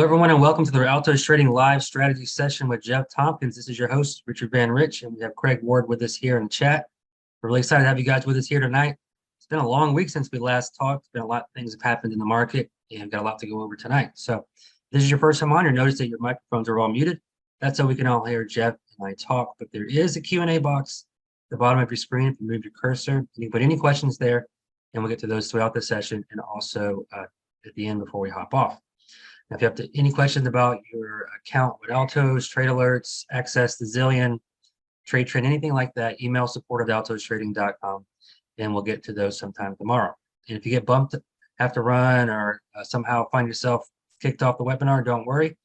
Everyone, and welcome to the Altos Trading Live Strategy Session with Jeff Tompkins. This is your host, Richard Van Rich, and we have Craig Ward with us here in the chat. We're really excited to have you guys with us here tonight. It's been a long week since we last talked. It's been a lot of things have happened in the market, and we've got a lot to go over tonight. So if this is your first time on, you'll notice that your microphones are all muted. That's so we can all hear Jeff and I talk, but there is a Q&A box at the bottom of your screen. If you move your cursor, you can put any questions there, and we'll get to those throughout the session and also at the end before we hop off. Now, if you have any questions about your account with Altos, trade alerts, access to Zillion, trade trend, anything like that, email support@altostrading.com, and we'll get to those sometime tomorrow. And if you get bumped, have to run, or somehow find yourself kicked off the webinar, don't worry.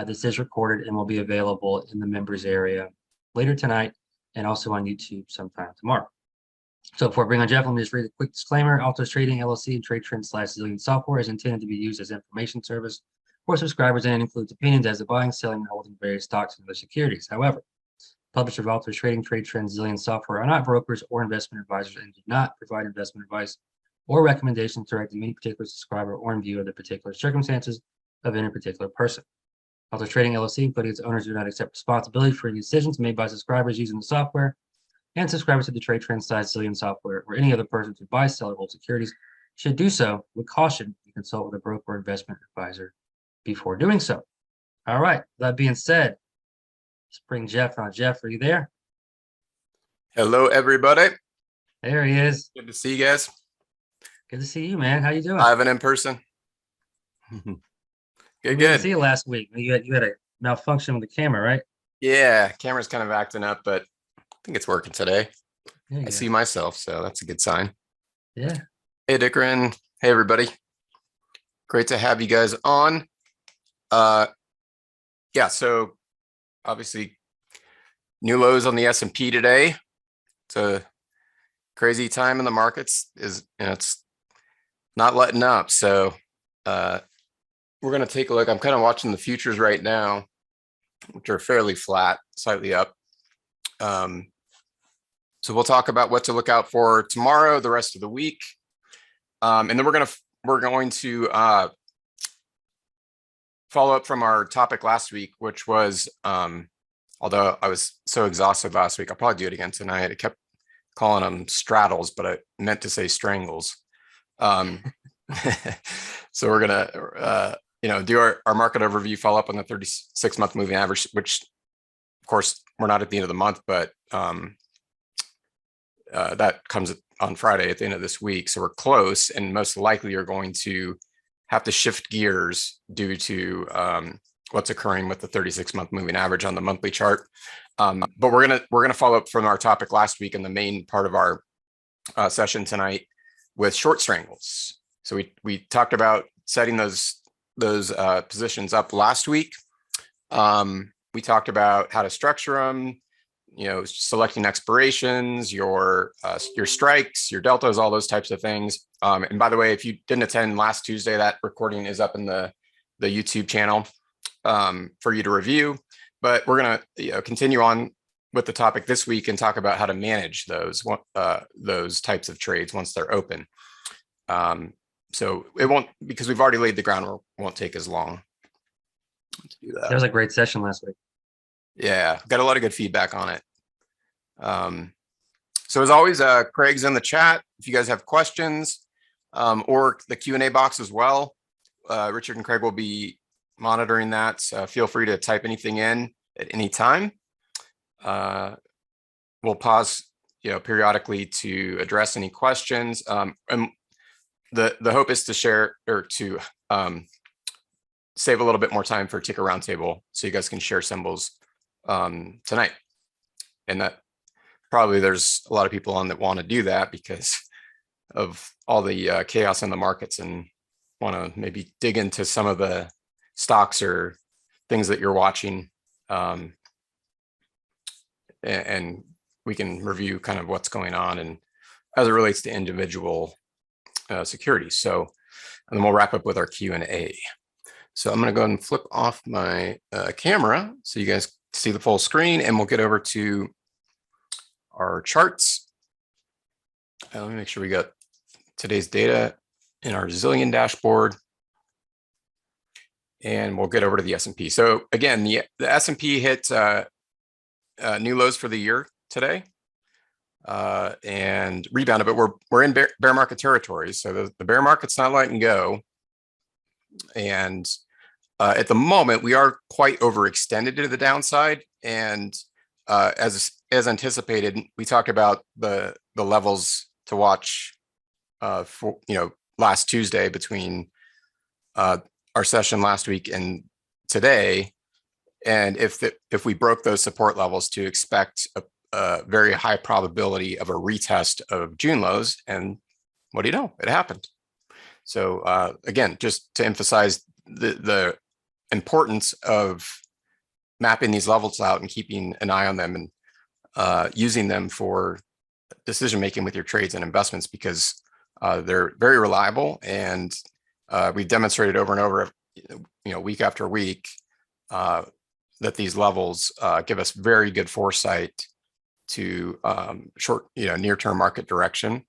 This is recorded and will be available in the members area later tonight and also on YouTube sometime tomorrow. So before I bring on Jeff, let me just read a quick disclaimer. Altos Trading LLC and Trade Trend / Zillion software is intended to be used as information service for subscribers and includes opinions as to buying, selling, and holding various stocks and other securities. However, publishers of Altos Trading, Trade Trend, Zillion software are not brokers or investment advisors and do not provide investment advice or recommendations directed to any particular subscriber or in view of the particular circumstances of any particular person. Altos Trading LLC, including its owners, do not accept responsibility for any decisions made by subscribers using the software, and subscribers to the Trade Trend / Zillion software or any other person who buys, sell, or hold securities should do so with caution and consult with a broker or investment advisor before doing so. All right, that being said, let's bring Jeff on. Jeff, are you there? Hello, everybody. There he is. Good to see you guys. Good to see you, man. How you doing? Live and in person. We Good. didn't see you last week. You had a malfunction with the camera, right? Yeah, camera's kind of acting up, but I think it's working today. I see myself, so that's a good sign. Yeah. Hey, Dickerin. Hey, everybody. Great to have you guys on. Yeah, so obviously new lows on the S&P today. It's a crazy time in the markets. It's not letting up. So we're going to take a look. I'm kind of watching the futures right now, which are fairly flat, slightly up. So we'll talk about what to look out for tomorrow, the rest of the week. And then we're going to follow up from our topic last week, which was, although I was so exhausted last week, I'll probably do it again tonight. I kept calling them straddles, but I meant to say strangles. So we're gonna, do our market overview, follow up on the 36-month moving average, which, of course, we're not at the end of the month, but that comes on Friday at the end of this week. So we're close, and most likely you're going to have to shift gears due to what's occurring with the 36-month moving average on the monthly chart. But we're gonna follow up from our topic last week and the main part of our session tonight with short strangles. So we talked about setting those positions up last week. We talked about how to structure them, selecting expirations, your strikes, your deltas, all those types of things. And by the way, if you didn't attend last Tuesday, that recording is up in the YouTube channel for you to review. But we're gonna continue on with the topic this week and talk about how to manage those types of trades once they're open. So it won't, because we've already laid the groundwork, won't take as long to do that. That was a great session last week. Yeah, got a lot of good feedback on it. So as always, Craig's in the chat. If you guys have questions, or the Q&A box as well, Richard and Craig will be monitoring that. So feel free to type anything in at any time. We'll pause, periodically to address any questions. And the hope is to share or to save a little bit more time for ticker roundtable, so you guys can share symbols tonight. And that probably there's a lot of people on that want to do that because of all the chaos in the markets and want to maybe dig into some of the stocks or things that you're watching. And we can review kind of what's going on and as it relates to individual securities. So, and then we'll wrap up with our Q&A. So I'm going to go ahead and flip off my camera so you guys see the full screen, and we'll get over to our charts. Let me make sure we got today's data in our Zillion dashboard. And we'll get over to the S&P. So again, the S&P hit new lows for the year today and rebounded, but we're in bear market territory. So the bear market's not letting go. And at the moment, we are quite overextended to the downside. And as anticipated, we talked about the levels to watch for last Tuesday between our session last week and today. And if we broke those support levels, to expect a very high probability of a retest of June lows. And what do you know? It happened. So again, just to emphasize the importance of mapping these levels out and keeping an eye on them and using them for decision making with your trades and investments, because they're very reliable, and we've demonstrated over and over, week after week, that these levels give us very good foresight to short, near-term market direction.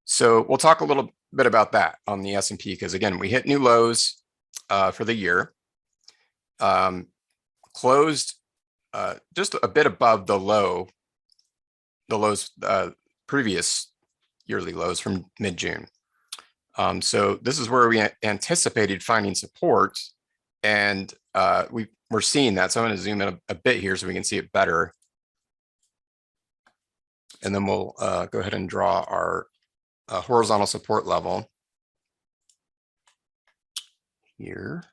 So we'll talk a little bit about that on the S&P, because again, we hit new lows for the year, closed just a bit above the lows, previous yearly lows from mid-June. So this is where we anticipated finding support, and we're seeing that. So I'm going to zoom in a bit here so we can see it better. And then we'll go ahead and draw our horizontal support level here.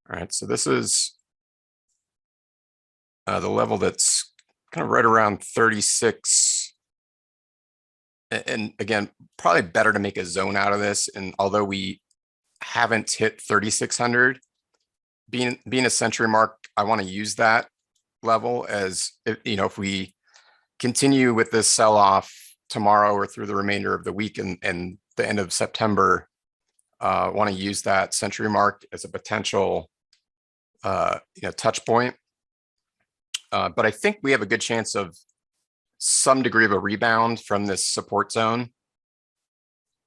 All right, so this is the level that's kind of right around 36. And again, probably better to make a zone out of this. And although we haven't hit 3,600, being a century mark, I want to use that level as, if we continue with this sell-off tomorrow or through the remainder of the week and the end of September, want to use that century mark as a potential touch point. But I think we have a good chance of some degree of a rebound from this support zone,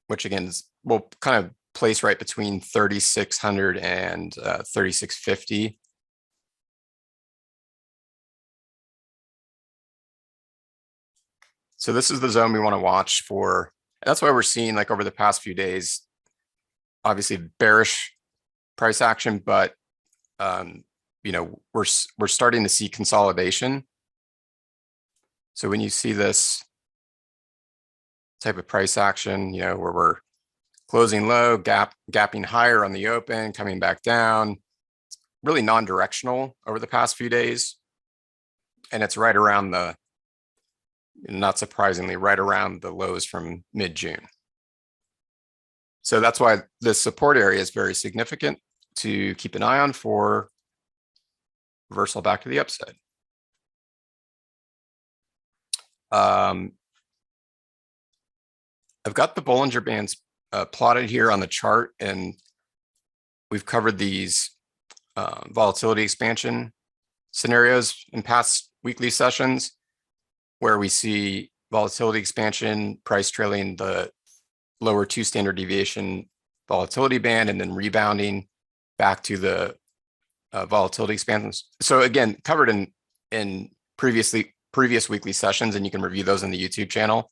which again will kind of place right between 3,600 and 3,650. So this is the zone we want to watch for. That's why we're seeing, like, over the past few days, obviously bearish price action, but we're starting to see consolidation. So when you see this type of price action, where we're closing low, gapping higher on the open, coming back down, it's really non-directional over the past few days. And it's right around not surprisingly, right around the lows from mid-June. So that's why this support area is very significant to keep an eye on for reversal back to the upside. I've got the Bollinger Bands plotted here on the chart, and we've covered these volatility expansion scenarios in past weekly sessions, where we see volatility expansion, price trailing the lower 2 standard deviation volatility band, and then rebounding back to the volatility expansions. So again, covered in previous weekly sessions, and you can review those in the YouTube channel.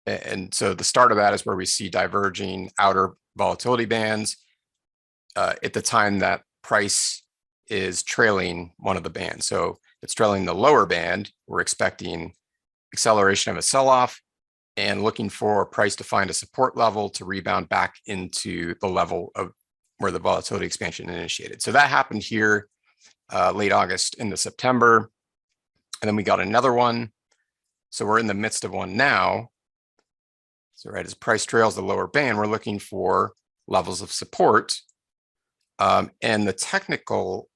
And so the start of that is where we see diverging outer volatility bands at the time that price is trailing one of the bands. So it's trailing the lower band. We're expecting acceleration of a sell-off and looking for price to find a support level to rebound back into the level of where the volatility expansion initiated. So that happened here late August into September. And then we got another one. So we're in the midst of one now. So right as price trails the lower band, we're looking for levels of support. And the technical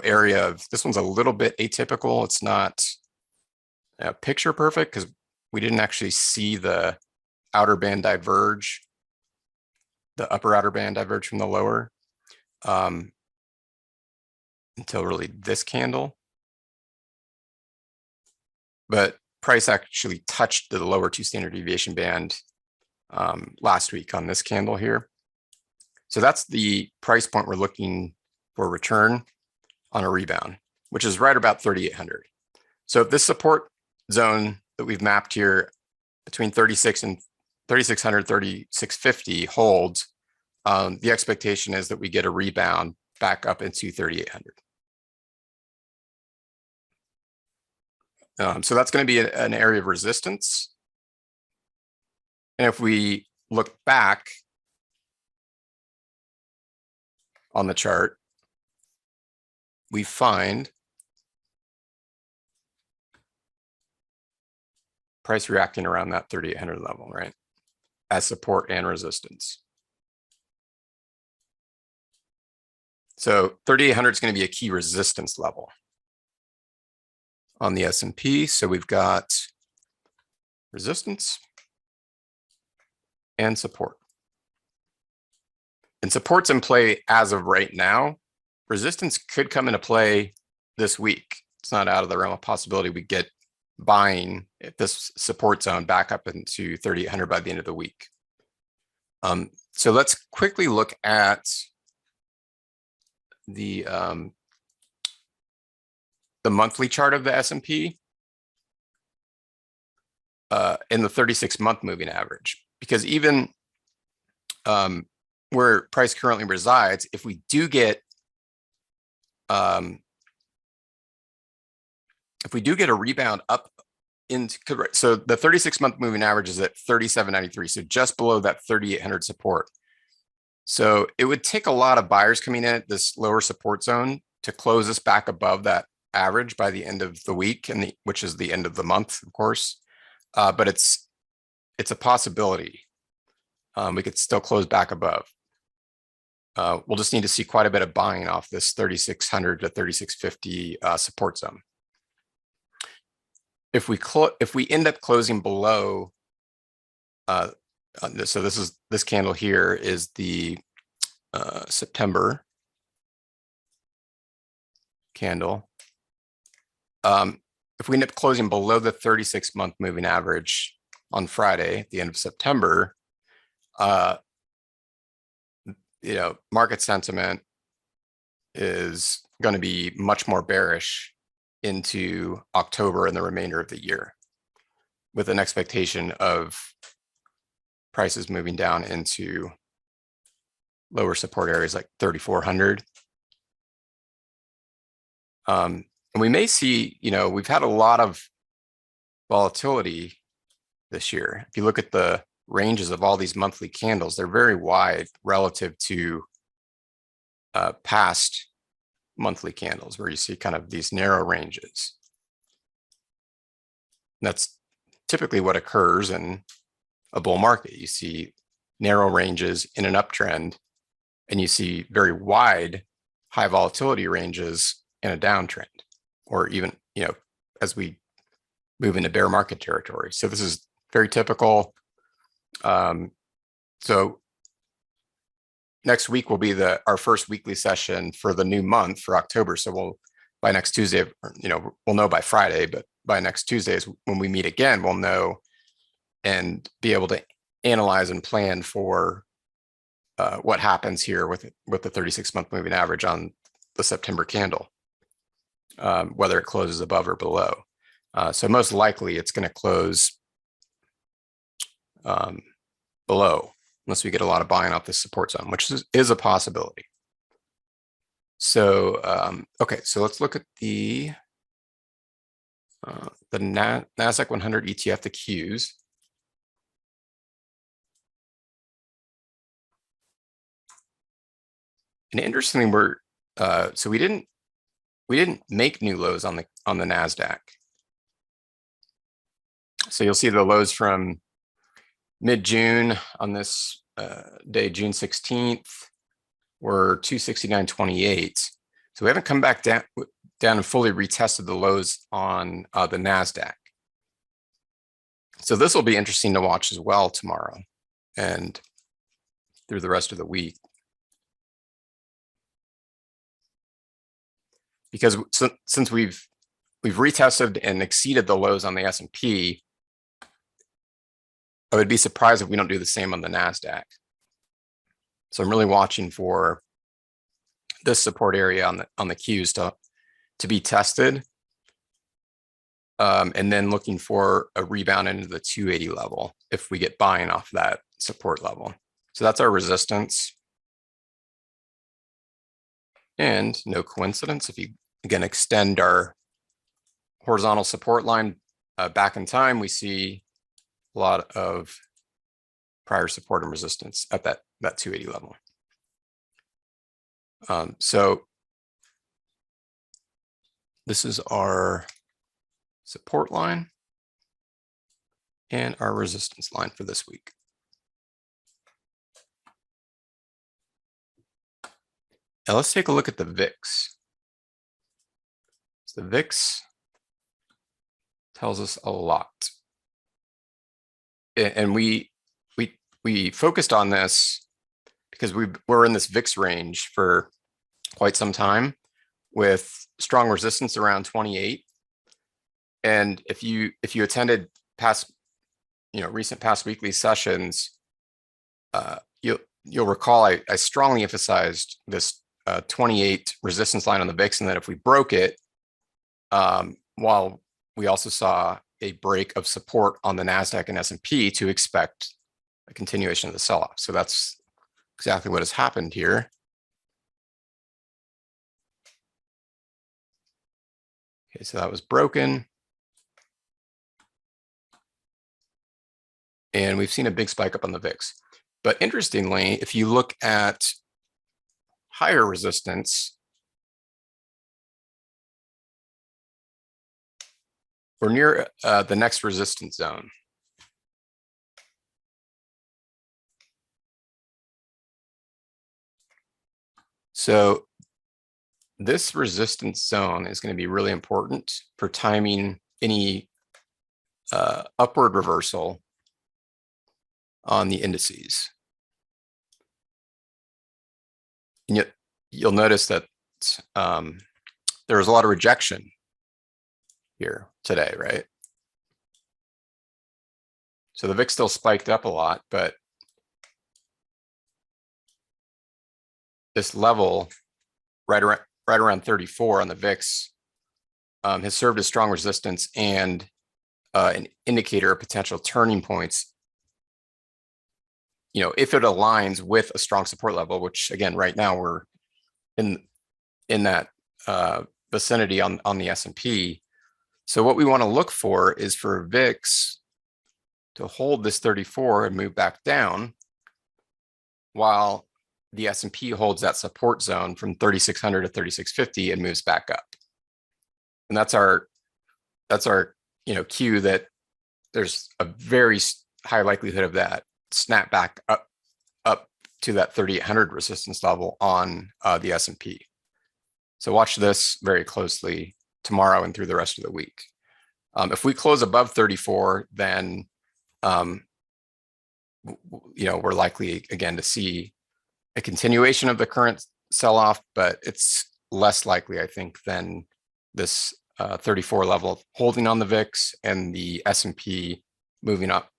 area of this one's a little bit atypical. It's not picture perfect because we didn't actually see the outer band diverge, the upper outer band diverge from the lower until really this candle. But price actually touched the lower 2 standard deviation band last week on this candle here. So that's the price point we're looking for return on a rebound, which is right about 3,800. So if this support zone that we've mapped here between 36 and 3,600, 3,650 holds, the expectation is that we get a rebound back up into 3,800. So that's going to be an area of resistance. And if we look back on the chart, we find price reacting around that 3,800 level, right? As support and resistance. So 3,800 is going to be a key resistance level on the S&P. So we've got resistance and support. And support's in play as of right now. Resistance could come into play this week. It's not out of the realm of possibility we get buying at this support zone back up into 3,800 by the end of the week. So let's quickly look at the monthly chart of the S&P in the 36-month moving average, because even where price currently resides, if we do get a rebound up into, so the 36-month moving average is at 37.93, so just below that 3,800 support. So it would take a lot of buyers coming in at this lower support zone to close us back above that average by the end of the week, which is the end of the month, of course. But it's a possibility. We could still close back above. We'll just need to see quite a bit of buying off this 3,600 to 3,650 support zone. If we end up closing below, so this candle here is the September candle. If we end up closing below the 36-month moving average on Friday at the end of September, market sentiment is going to be much more bearish into October and the remainder of the year, with an expectation of prices moving down into lower support areas like 3,400. And we may see, we've had a lot of volatility this year. If you look at the ranges of all these monthly candles, they're very wide relative to past monthly candles, where you see kind of these narrow ranges. And that's typically what occurs in a bull market. You see narrow ranges in an uptrend, and you see very wide high volatility ranges in a downtrend, or even, as we move into bear market territory. So this is very typical. So next week will be our first weekly session for the new month for October. So by next Tuesday, we'll know by Friday, but by next Tuesday is when we meet again, we'll know and be able to analyze and plan for what happens here with the 36-month moving average on the September candle, whether it closes above or below. So most likely it's going to close below, unless we get a lot of buying off this support zone, which is a possibility. So, okay, so let's look at the NASDAQ 100 ETF, the Qs. And interestingly, so we didn't make new lows on the NASDAQ. So you'll see the lows from mid-June on this day, June 16th, were 269.28. So we haven't come back down and fully retested the lows on the NASDAQ. So this will be interesting to watch as well tomorrow and through the rest of the week. Because since we've we've retested and exceeded the lows on the S&P. I would be surprised if we don't do the same on the NASDAQ. So I'm really watching for this support area on the Qs to be tested. And then looking for a rebound into the 280 level if we get buying off that support level. So that's our resistance. And no coincidence, if you again extend our horizontal support line back in time, we see a lot of prior support and resistance at that 280 level. So this is our support line and our resistance line for this week. Now let's take a look at the VIX. So the VIX tells us a lot. And we focused on this because we're in this VIX range for quite some time with strong resistance around 28. And if you attended recent past weekly sessions, you'll recall I strongly emphasized this 28 resistance line on the VIX, and that if we broke it, while we also saw a break of support on the NASDAQ and S&P, to expect a continuation of the sell-off. So that's exactly what has happened here. Okay, so that was broken. And we've seen a big spike up on the VIX. But interestingly, if you look at higher resistance, we're near the next resistance zone. So this resistance zone is going to be really important for timing any upward reversal on the indices. And you'll notice that there was a lot of rejection here today, right? So the VIX still spiked up a lot, but this level right around 34 on the VIX has served as strong resistance and an indicator of potential turning points. If it aligns with a strong support level, which again, right now we're in that vicinity on the S&P. So what we want to look for is for VIX to hold this 34 and move back down, while the S&P holds that support zone from 3,600 to 3,650 and moves back up. And that's our cue that there's a very high likelihood of that snap back up to that 3,800 resistance level on the S&P. So watch this very closely tomorrow and through the rest of the week. If we close above 34, then we're likely again to see a continuation of the current sell-off, but it's less likely, I think, than this 34 level holding on the VIX and the S&P moving up,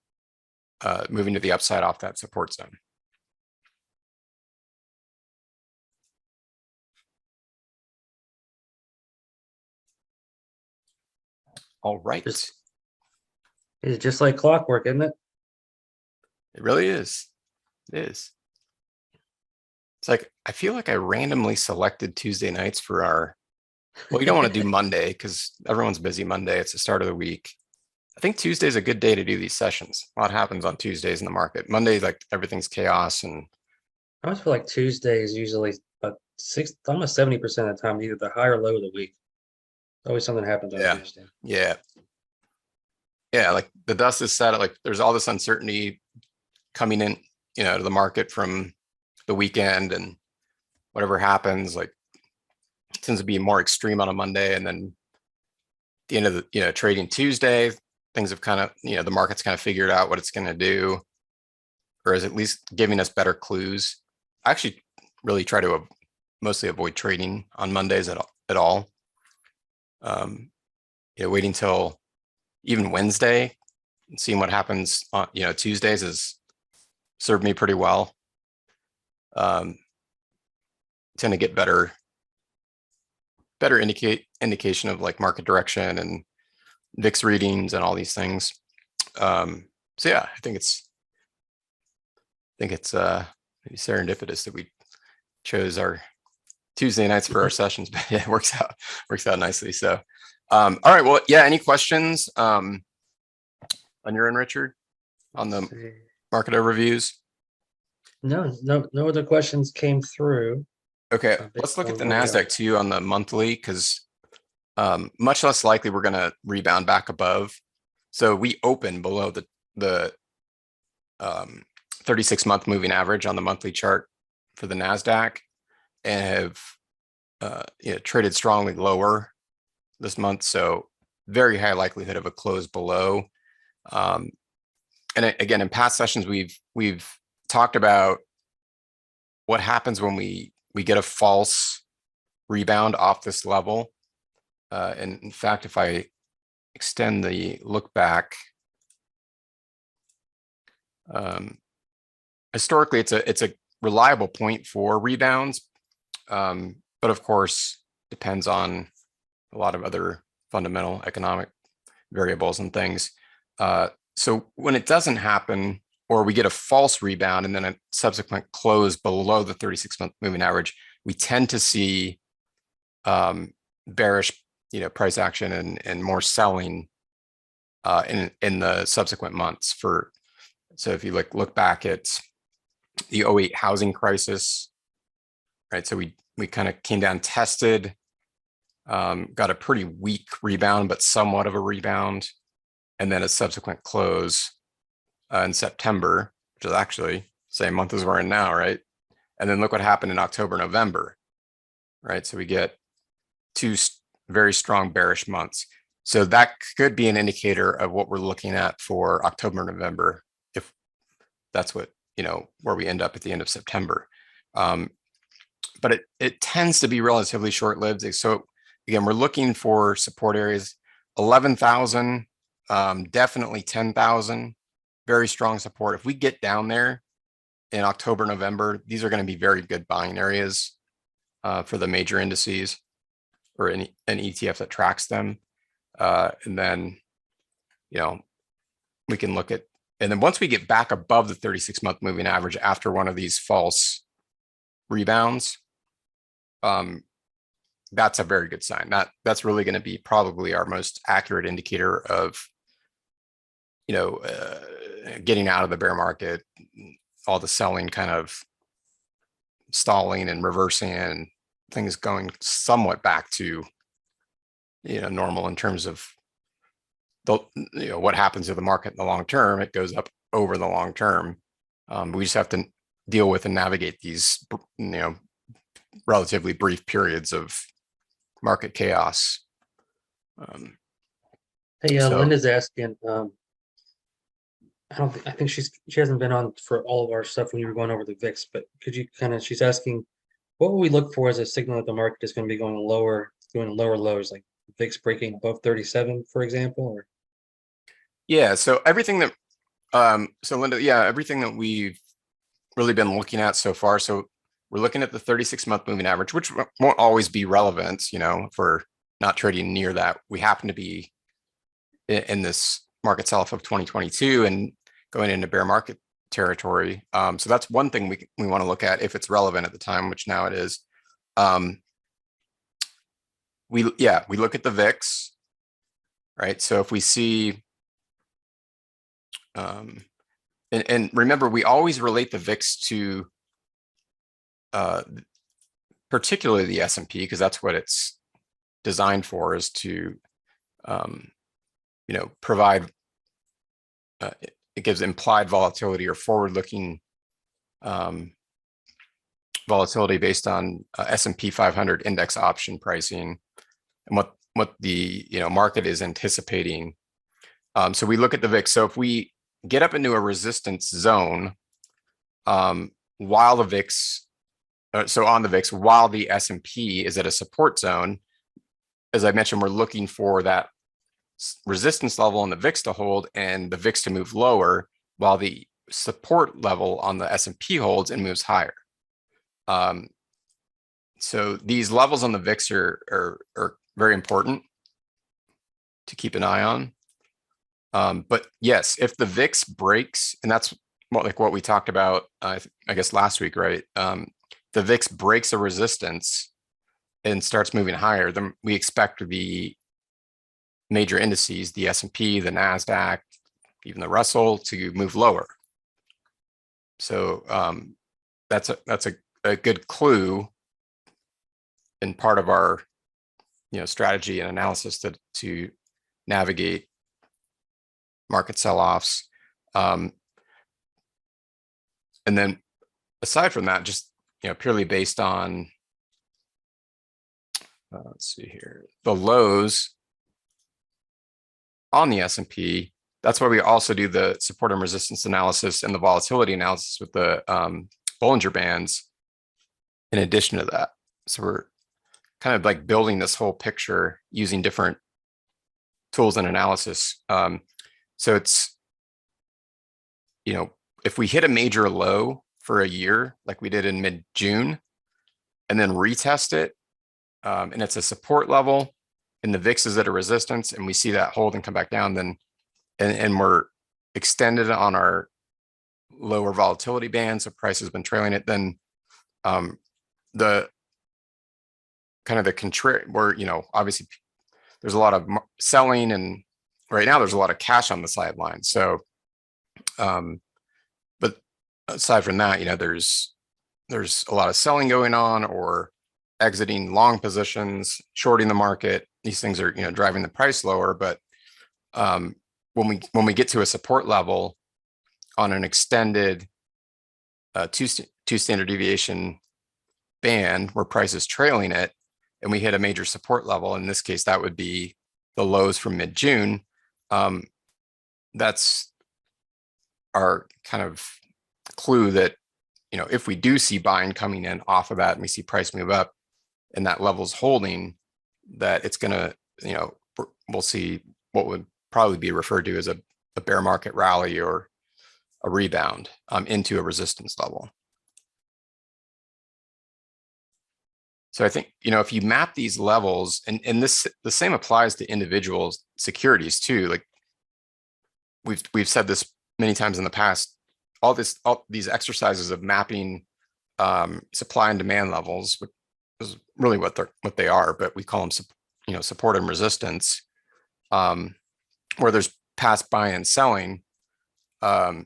moving to the upside off that support zone. All right. It's just like clockwork, isn't it? It really is. It is. It's like, I feel like I randomly selected Tuesday nights for our, well, you don't want to do Monday because everyone's busy Monday. It's the start of the week. I think Tuesday's a good day to do these sessions. A lot happens on Tuesdays in the market. Monday, like everything's chaos. And I always feel like Tuesday is usually about almost 70% of the time, either the high or low of the week. Always something happens on Tuesday. Yeah. Like the dust is settled. Like there's all this uncertainty coming in, to the market from the weekend, and whatever happens, like it tends to be more extreme on a Monday. And then at the end of the, trading Tuesday, things have kind of, the market's kind of figured out what it's going to do, or is at least giving us better clues. I actually really try to mostly avoid trading on Mondays at all. waiting till even Wednesday and seeing what happens on, Tuesdays has served me pretty well. Tend to get better indication of like market direction and VIX readings and all these things. So yeah, I think it's maybe serendipitous that we chose our Tuesday nights for our sessions, but yeah, it works out nicely. So, all right, well, yeah, any questions on your end, Richard, on the market overviews? No other questions came through. Okay, let's look at the NASDAQ too on the monthly, because much less likely we're going to rebound back above. So we open below the 36-month moving average on the monthly chart for the NASDAQ and have traded strongly lower this month. So very high likelihood of a close below. And again, in past sessions, we've talked about what happens when we get a false rebound off this level. And in fact, if I extend the look back, historically, it's a reliable point for rebounds, but of course depends on a lot of other fundamental economic variables and things. So when it doesn't happen, or we get a false rebound and then a subsequent close below the 36-month moving average, we tend to see bearish, price action and more selling in the subsequent months. So if you look back at the 2008 housing crisis, right? So we kind of came down, tested, got a pretty weak rebound, but somewhat of a rebound, and then a subsequent close in September, which is actually the same month as we're in now, right? And then look what happened in October, November, right? So we get two very strong bearish months. So that could be an indicator of what we're looking at for October, November, if that's what, where we end up at the end of September. But it tends to be relatively short-lived. So again, we're looking for support areas, 11,000, definitely 10,000, very strong support. If we get down there in October, November, these are going to be very good buying areas for the major indices or an ETF that tracks them. And then, we can look at, and then once we get back above the 36-month moving average after one of these false rebounds, that's a very good sign. That's really going to be probably our most accurate indicator of, getting out of the bear market, all the selling kind of stalling and reversing and things going somewhat back to, normal in terms of what happens to the market in the long term. It goes up over the long term. We just have to deal with and navigate these, relatively brief periods of market chaos. Hey, Linda's asking, I think she hasn't been on for all of our stuff when you were going over the VIX, but could you she's asking, what will we look for as a signal that the market is going to be going lower lows, like VIX breaking above 37, for example? Or yeah, so everything that so Linda, everything that we've really been looking at so far. So we're looking at the 36-month moving average, which won't always be relevant, if we're not trading near that. We happen to be in this market sell-off of 2022 and going into bear market territory. So that's one thing we want to look at if it's relevant at the time, which now it is. We look at the VIX, right? So if we see, and remember, we always relate the VIX to particularly the S&P, because that's what it's designed for, is to provide, it gives implied volatility or forward-looking volatility based on S&P 500 index option pricing and what the market is anticipating. So we look at the VIX. So if we get up into a resistance zone while the VIX, on the VIX, while the S&P is at a support zone, as I mentioned, we're looking for that resistance level on the VIX to hold and the VIX to move lower, while the support level on the S&P holds and moves higher. So these levels on the VIX are very important to keep an eye on. But yes, if the VIX breaks, and that's what we talked about, I guess last week, right? The VIX breaks a resistance and starts moving higher, then we expect the major indices, the S&P, the NASDAQ, even the Russell, to move lower. So that's a good clue and part of our strategy and analysis to navigate market sell-offs. And then aside from that, just purely based on let's see here, the lows on the S&P. That's why we also do the support and resistance analysis and the volatility analysis with the Bollinger Bands in addition to that. So we're kind of like building this whole picture using different tools and analysis. So it's, if we hit a major low for a year, like we did in mid-June, and then retest it, and it's a support level, and the VIX is at a resistance, and we see that hold and come back down, then and we're extended on our lower volatility band, so price has been trailing it, then the kind of the contrary, where obviously there's a lot of selling, and right now there's a lot of cash on the sideline. So but aside from that, there's a lot of selling going on, or exiting long positions, shorting the market. These things are driving the price lower. But when we get to a support level on an extended two standard deviation band where price is trailing it, and we hit a major support level, in this case that would be the lows from mid-June, that's our kind of clue that if we do see buying coming in off of that, and we see price move up and that level's holding, that it's gonna, we'll see what would probably be referred to as a bear market rally or a rebound into a resistance level. So I think, if you map these levels, and the same applies to individual securities too. Like we've said this many times in the past, all these exercises of mapping supply and demand levels, which is really what they are, but we call them support and resistance, where there's past buying and selling, is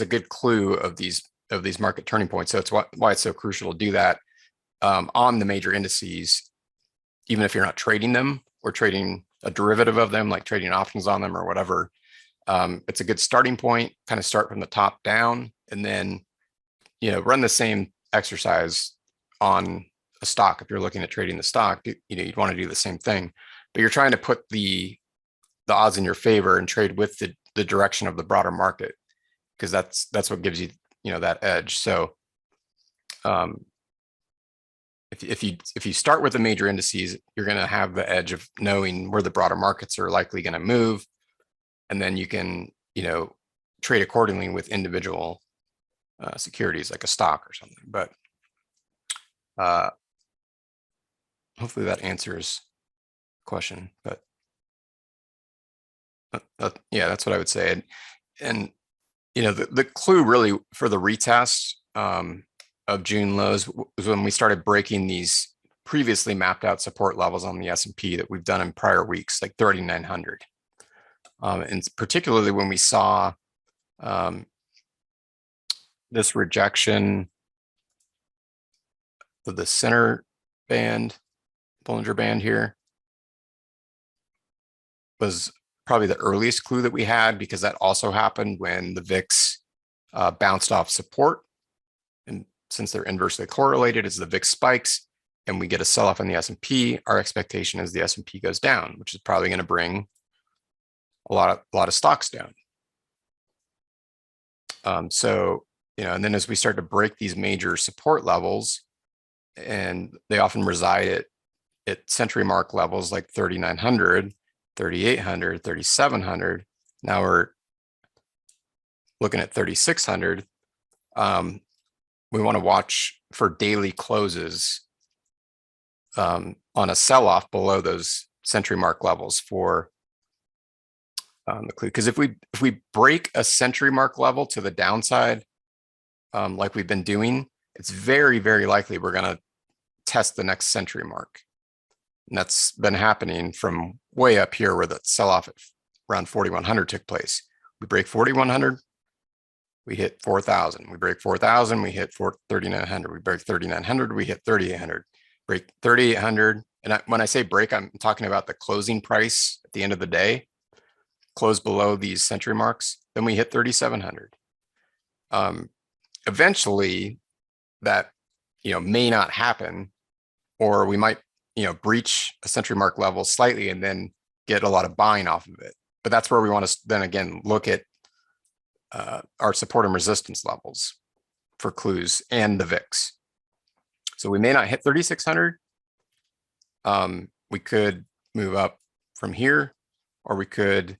a good clue of these market turning points. So it's why it's so crucial to do that on the major indices, even if you're not trading them or trading a derivative of them, like trading options on them or whatever. It's a good starting point. Kind of start from the top down, and then run the same exercise on a stock. If you're looking at trading the stock, you'd want to do the same thing, but you're trying to put the odds in your favor and trade with the direction of the broader market, because that's what gives you that edge. So if you start with the major indices, you're going to have the edge of knowing where the broader markets are likely going to move, and then you can trade accordingly with individual securities like a stock or something. But hopefully that answers the question. But yeah, that's what I would say. And the clue really for the retest of June lows was when we started breaking these previously mapped out support levels on the S&P that we've done in prior weeks, like 3,900. And particularly when we saw this rejection of the center band, Bollinger Band here, was probably the earliest clue that we had, because that also happened when the VIX bounced off support. And since they're inversely correlated, as the VIX spikes and we get a sell-off in the S&P, our expectation is the S&P goes down, which is probably going to bring a lot of stocks down. So, and then as we start to break these major support levels, and they often reside at at century mark levels like 3,900, 3,800, 3,700. Now we're looking at 3,600. We want to watch for daily closes on a sell-off below those century mark levels for the clue. Because if we break a century mark level to the downside, like we've been doing, it's very, very likely we're going to test the next century mark. And that's been happening from way up here where the sell-off at around 4,100 took place. We break 4,100, we hit 4,000. We break 4,000, we hit 3,900. We break 3,900, we hit 3,800. Break 3,800. And when I say break, I'm talking about the closing price at the end of the day, close below these century marks. Then we hit 3,700. Eventually, that may not happen, or we might breach a century mark level slightly and then get a lot of buying off of it. But that's where we want to then again look at our support and resistance levels for clues and the VIX. So we may not hit 3,600. We could move up from here, or we could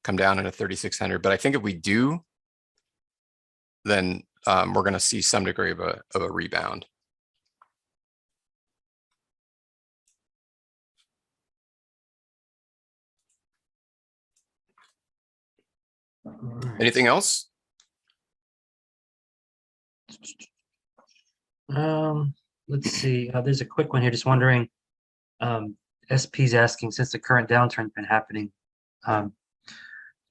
come down into 3,600. But I think if we do, then we're going to see some degree of a rebound. Anything else? Let's see. There's a quick one here. Just wondering. SP's asking, since the current downturn has been happening,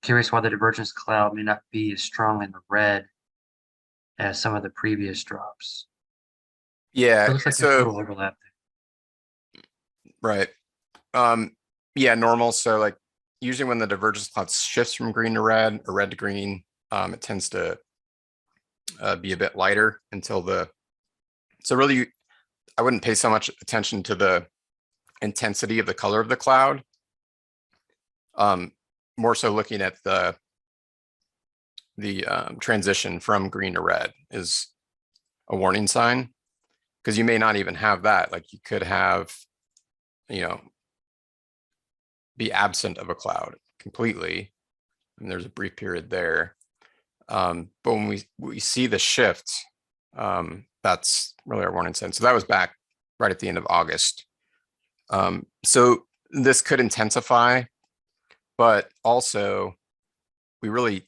curious why the divergence cloud may not be as strong in the red as some of the previous drops. Yeah. It looks like there's a little overlap there. Right. Yeah, normal. So like usually when the divergence cloud shifts from green to red or red to green, it tends to be a bit lighter until so really I wouldn't pay so much attention to the intensity of the color of the cloud. More so looking at the transition from green to red is a warning sign, because you may not even have that. Like you could have, be absent of a cloud completely, and there's a brief period there. But when we see the shift, that's really our warning sign. So that was back right at the end of August. So this could intensify, but also we really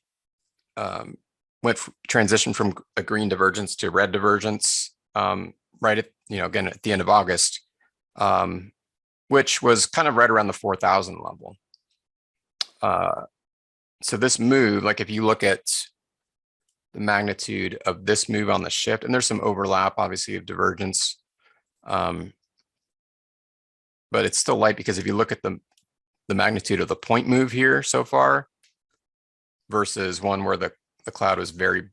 transitioned from a green divergence to red divergence right at, again, at the end of August, which was kind of right around the 4,000 level. So this move, like if you look at the magnitude of this move on the shift, and there's some overlap, obviously, of divergence, but it's still light, because if you look at the magnitude of the point move here so far versus one where the cloud was very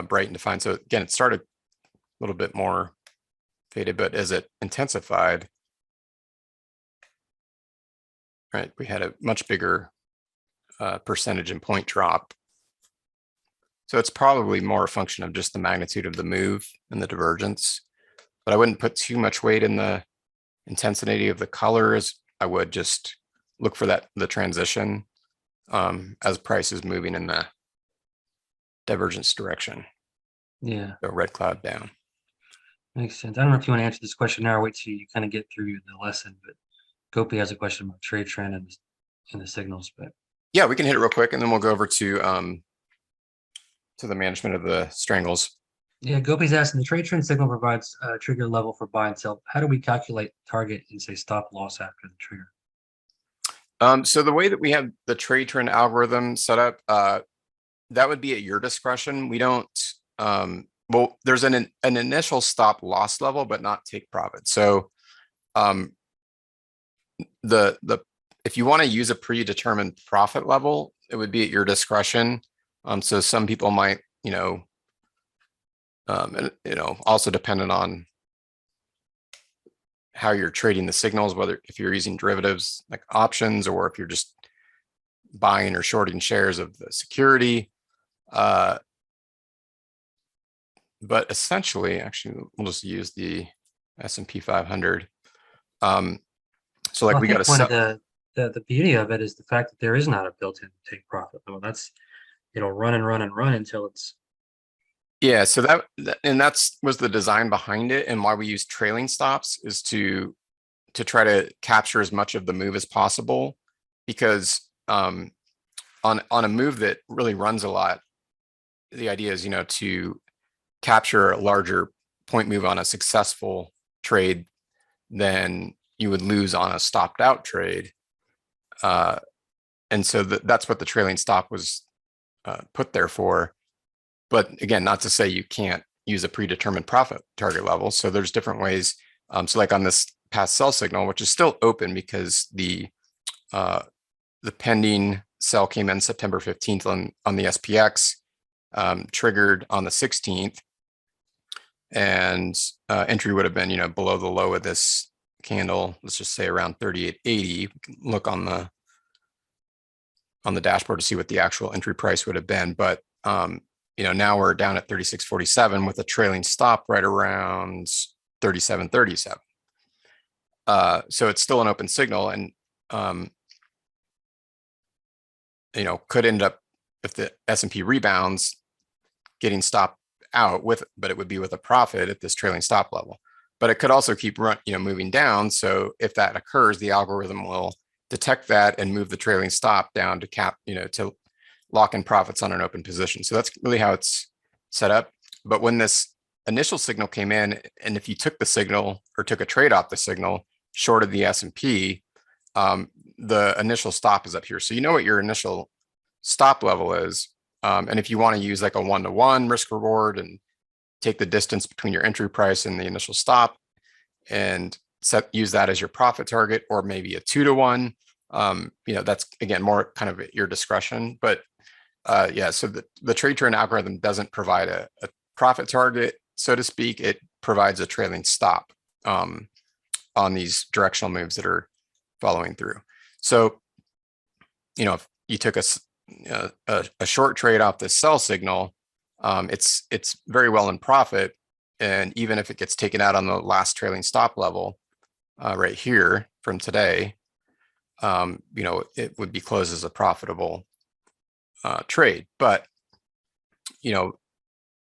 bright and defined. So again, it started a little bit more faded, but as it intensified, right, we had a much bigger percentage and point drop. So it's probably more a function of just the magnitude of the move and the divergence, but I wouldn't put too much weight in the intensity of the colors. I would just look for the transition as price is moving in the divergence direction. Yeah. So red cloud down. Makes sense. I don't know if you want to answer this question now or wait till you kind of get through the lesson, but Gopi has a question about trade trend and the signals. But yeah, we can hit it real quick, and then we'll go over to the management of the strangles. Yeah, Gopi's asking, the trade trend signal provides a trigger level for buy and sell. How do we calculate target and say stop loss after the trigger? So the way that we have the trade trend algorithm set up, that would be at your discretion. We don't, well, there's an initial stop loss level, but not take profit. So if you want to use a predetermined profit level, it would be at your discretion. So some people might, also dependent on how you're trading the signals, whether if you're using derivatives like options, or if you're just buying or shorting shares of the security. But essentially, actually, we'll just use the S&P 500. So like Well, I we got to think one of sell. the beauty of it is the fact that there is not a built-in take profit. Well, that's it'll run and run and run until it's Yeah, so and that's was the design behind it, and why we use trailing stops is to try to capture as much of the move as possible, because on a move that really runs a lot, the idea is, to capture a larger point move on a successful trade than you would lose on a stopped out trade. And so that's what the trailing stop was put there for. But again, not to say you can't use a predetermined profit target level. So there's different ways. So like on this past sell signal, which is still open because the pending sell came in September 15th on the SPX, triggered on the 16th, and entry would have been, below the low of this candle. Let's just say around 38.80. We can look on the dashboard to see what the actual entry price would have been. But now we're down at 36.47 with a trailing stop right around 37.37. So it's still an open signal, and could end up, if the S&P rebounds, getting stopped out but it would be with a profit at this trailing stop level. But it could also keep moving down. So if that occurs, the algorithm will detect that and move the trailing stop down to cap, to lock in profits on an open position. So that's really how it's set up. But when this initial signal came in, and if you took the signal or took a trade off the signal, shorted the S&P, the initial stop is up here. So you know what your initial stop level is. And if you want to use like a 1-to-1 risk reward and take the distance between your entry price and the initial stop and use that as your profit target, or maybe a 2-to-1, that's again more kind of at your discretion. But so the trade turn algorithm doesn't provide a profit target, so to speak. It provides a trailing stop on these directional moves that are following through. So, if you took a short trade off the sell signal, it's very well in profit. And even if it gets taken out on the last trailing stop level right here from today, it would be closed as a profitable trade. But,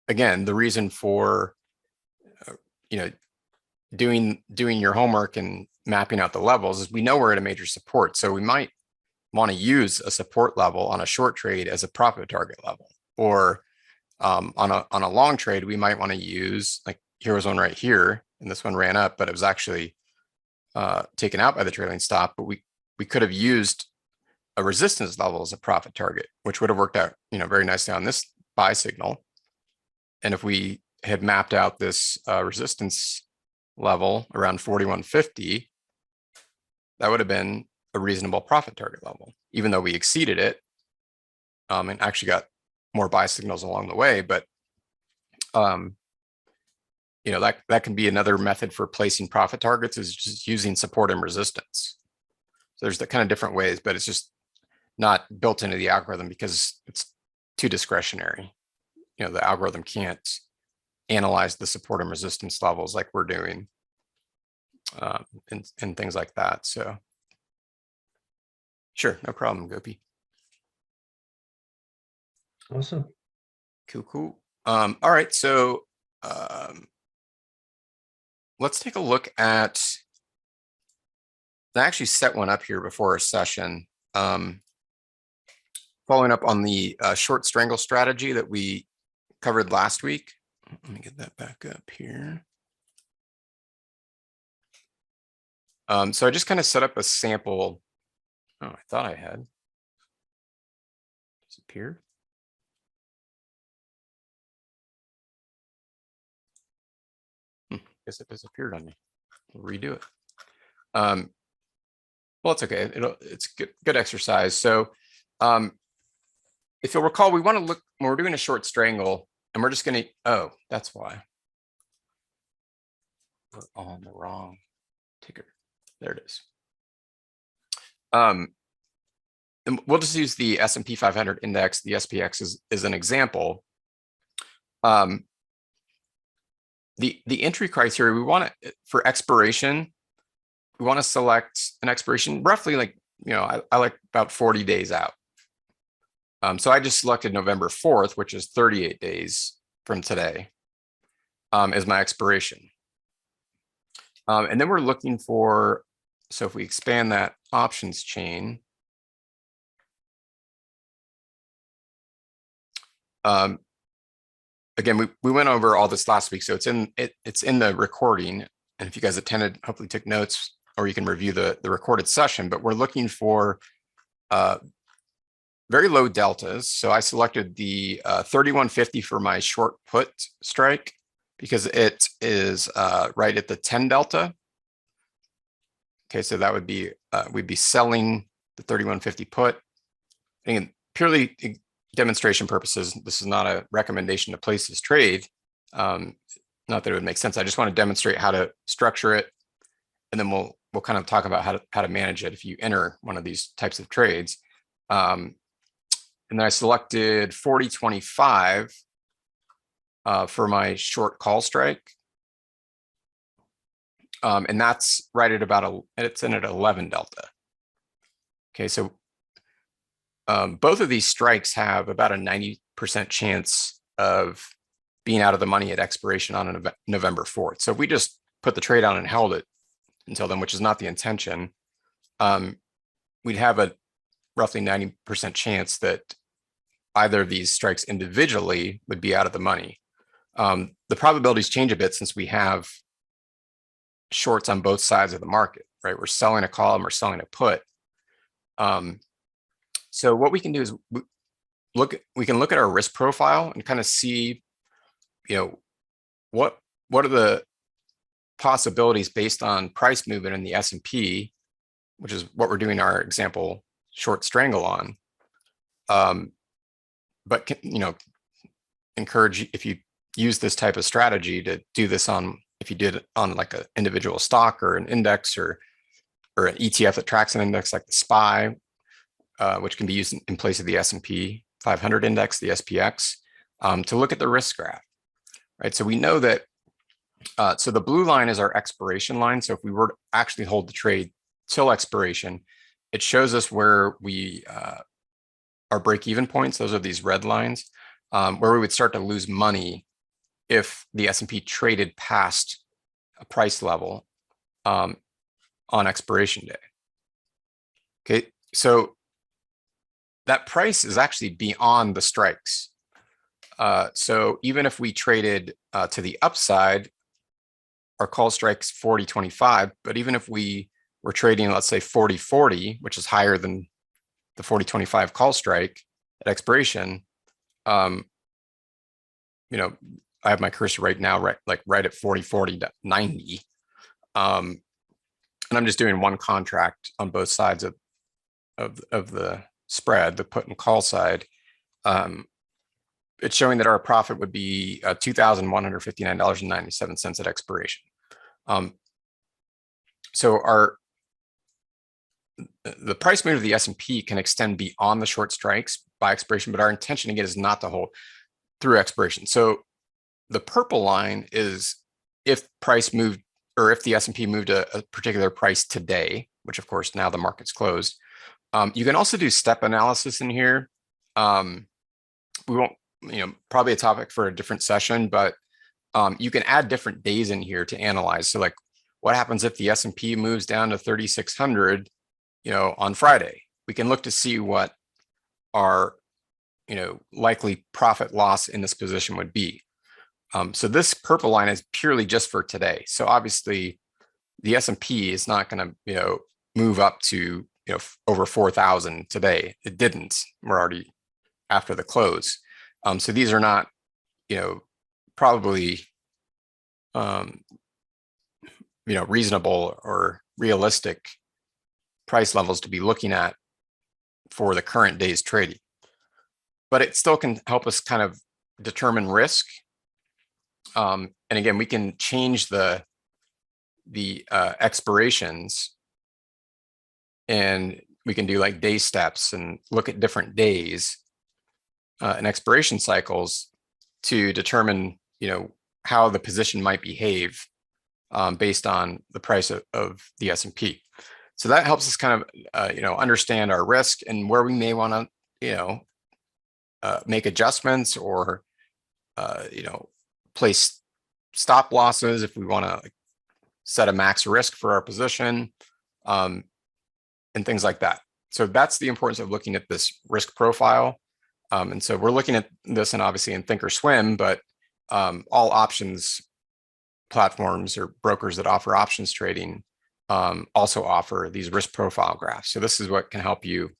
again, the reason for, doing your homework and mapping out the levels is we know we're at a major support. So we might want to use a support level on a short trade as a profit target level, or on a long trade, we might want to use, like, here was one right here, and this one ran up, but it was actually taken out by the trailing stop. But we could have used a resistance level as a profit target, which would have worked out, very nicely on this buy signal. And if we had mapped out this resistance level around 41.50, that would have been a reasonable profit target level, even though we exceeded it, and actually got more buy signals along the way. But that can be another method for placing profit targets, is just using support and resistance. So there's the kind of different ways, but it's just not built into the algorithm because it's too discretionary. The algorithm can't analyze the support and resistance levels like we're doing, and things like that. So sure, no problem, Gopi. awesome. Cool. All right, so let's take a look at. I actually set one up here before our session, following up on the short strangle strategy that we covered last week. Let me get that back up here. So I just kind of set up a sample. Oh, I thought I had disappeared. Guess it disappeared on me. We'll redo it. Well, it's okay. It's good exercise. So if you'll recall, we want to look when we're doing a short strangle, and we're just going to, oh, that's why. We're on the wrong ticker. There it is. And we'll just use the S&P 500 index. The SPX is an example. The entry criteria we want it for expiration. we want to select an expiration roughly like, I like about 40 days out. So I just selected November 4th, which is 38 days from today, as my expiration. And then we're looking for, so if we expand that options chain, again, we went over all this last week, so it's in the recording. And if you guys attended, hopefully took notes, or you can review the recorded session. But we're looking for very low deltas. So I selected the 3150 for my short put strike because it is right at the 10 delta. Okay, so that would be we'd be selling the 3150 put. And purely demonstration purposes, this is not a recommendation to place this trade. Not that it would make sense. I just want to demonstrate how to structure it, and then we'll kind of talk about how to manage it if you enter one of these types of trades. And then I selected 40.25 for my short call strike. And that's right at about it's in at 11 delta. Okay, so both of these strikes have about a 90% chance of being out of the money at expiration on November 4th. So if we just put the trade on and held it until then, which is not the intention, we'd have a roughly 90% chance that either of these strikes individually would be out of the money. The probabilities change a bit since we have shorts on both sides of the market, right? We're selling a call and we're selling a put. So what we can do is we can look at our risk profile and kind of see, what are the possibilities based on price movement in the S&P, which is what we're doing our example short strangle on. But encourage, if you use this type of strategy, to do this on, if you did it on like an individual stock or an index or an ETF that tracks an index like the SPY, which can be used in place of the S&P 500 index, the SPX, to look at the risk graph, right? So we know that, so the blue line is our expiration line. So if we were to actually hold the trade till expiration, it shows us where we, our break-even points, those are these red lines, where we would start to lose money if the S&P traded past a price level on expiration day. Okay, so that price is actually beyond the strikes. So even if we traded to the upside, our call strike's 40.25, but even if we were trading, let's say 40.40, which is higher than the 40.25 call strike at expiration, I have my cursor right now, right at 40.90. And I'm just doing one contract on both sides of the spread, the put and call side. It's showing that our profit would be $2,159.97 at expiration. So the price move of the S&P can extend beyond the short strikes by expiration, but our intention again is not to hold through expiration. So the purple line is if price moved, or if the S&P moved a particular price today, which of course now the market's closed. You can also do step analysis in here. We won't, probably a topic for a different session, but you can add different days in here to analyze. So like, what happens if the S&P moves down to 3,600, on Friday? We can look to see what our, likely profit loss in this position would be. So this purple line is purely just for today. So obviously the S&P is not going to, move up to, over 4,000 today. It didn't. We're already after the close. So these are not, probably, reasonable or realistic price levels to be looking at for the current day's trading. But it still can help us kind of determine risk. And again, we can change the expirations, and we can do like day steps and look at different days and expiration cycles to determine, how the position might behave based on the price of the S&P. So that helps us kind of, understand our risk and where we may want to, make adjustments or, place stop losses if we want to set a max risk for our position, and things like that. So that's the importance of looking at this risk profile. And so we're looking at this and obviously in Thinkorswim, but all options platforms or brokers that offer options trading also offer these risk profile graphs. So this is what can help you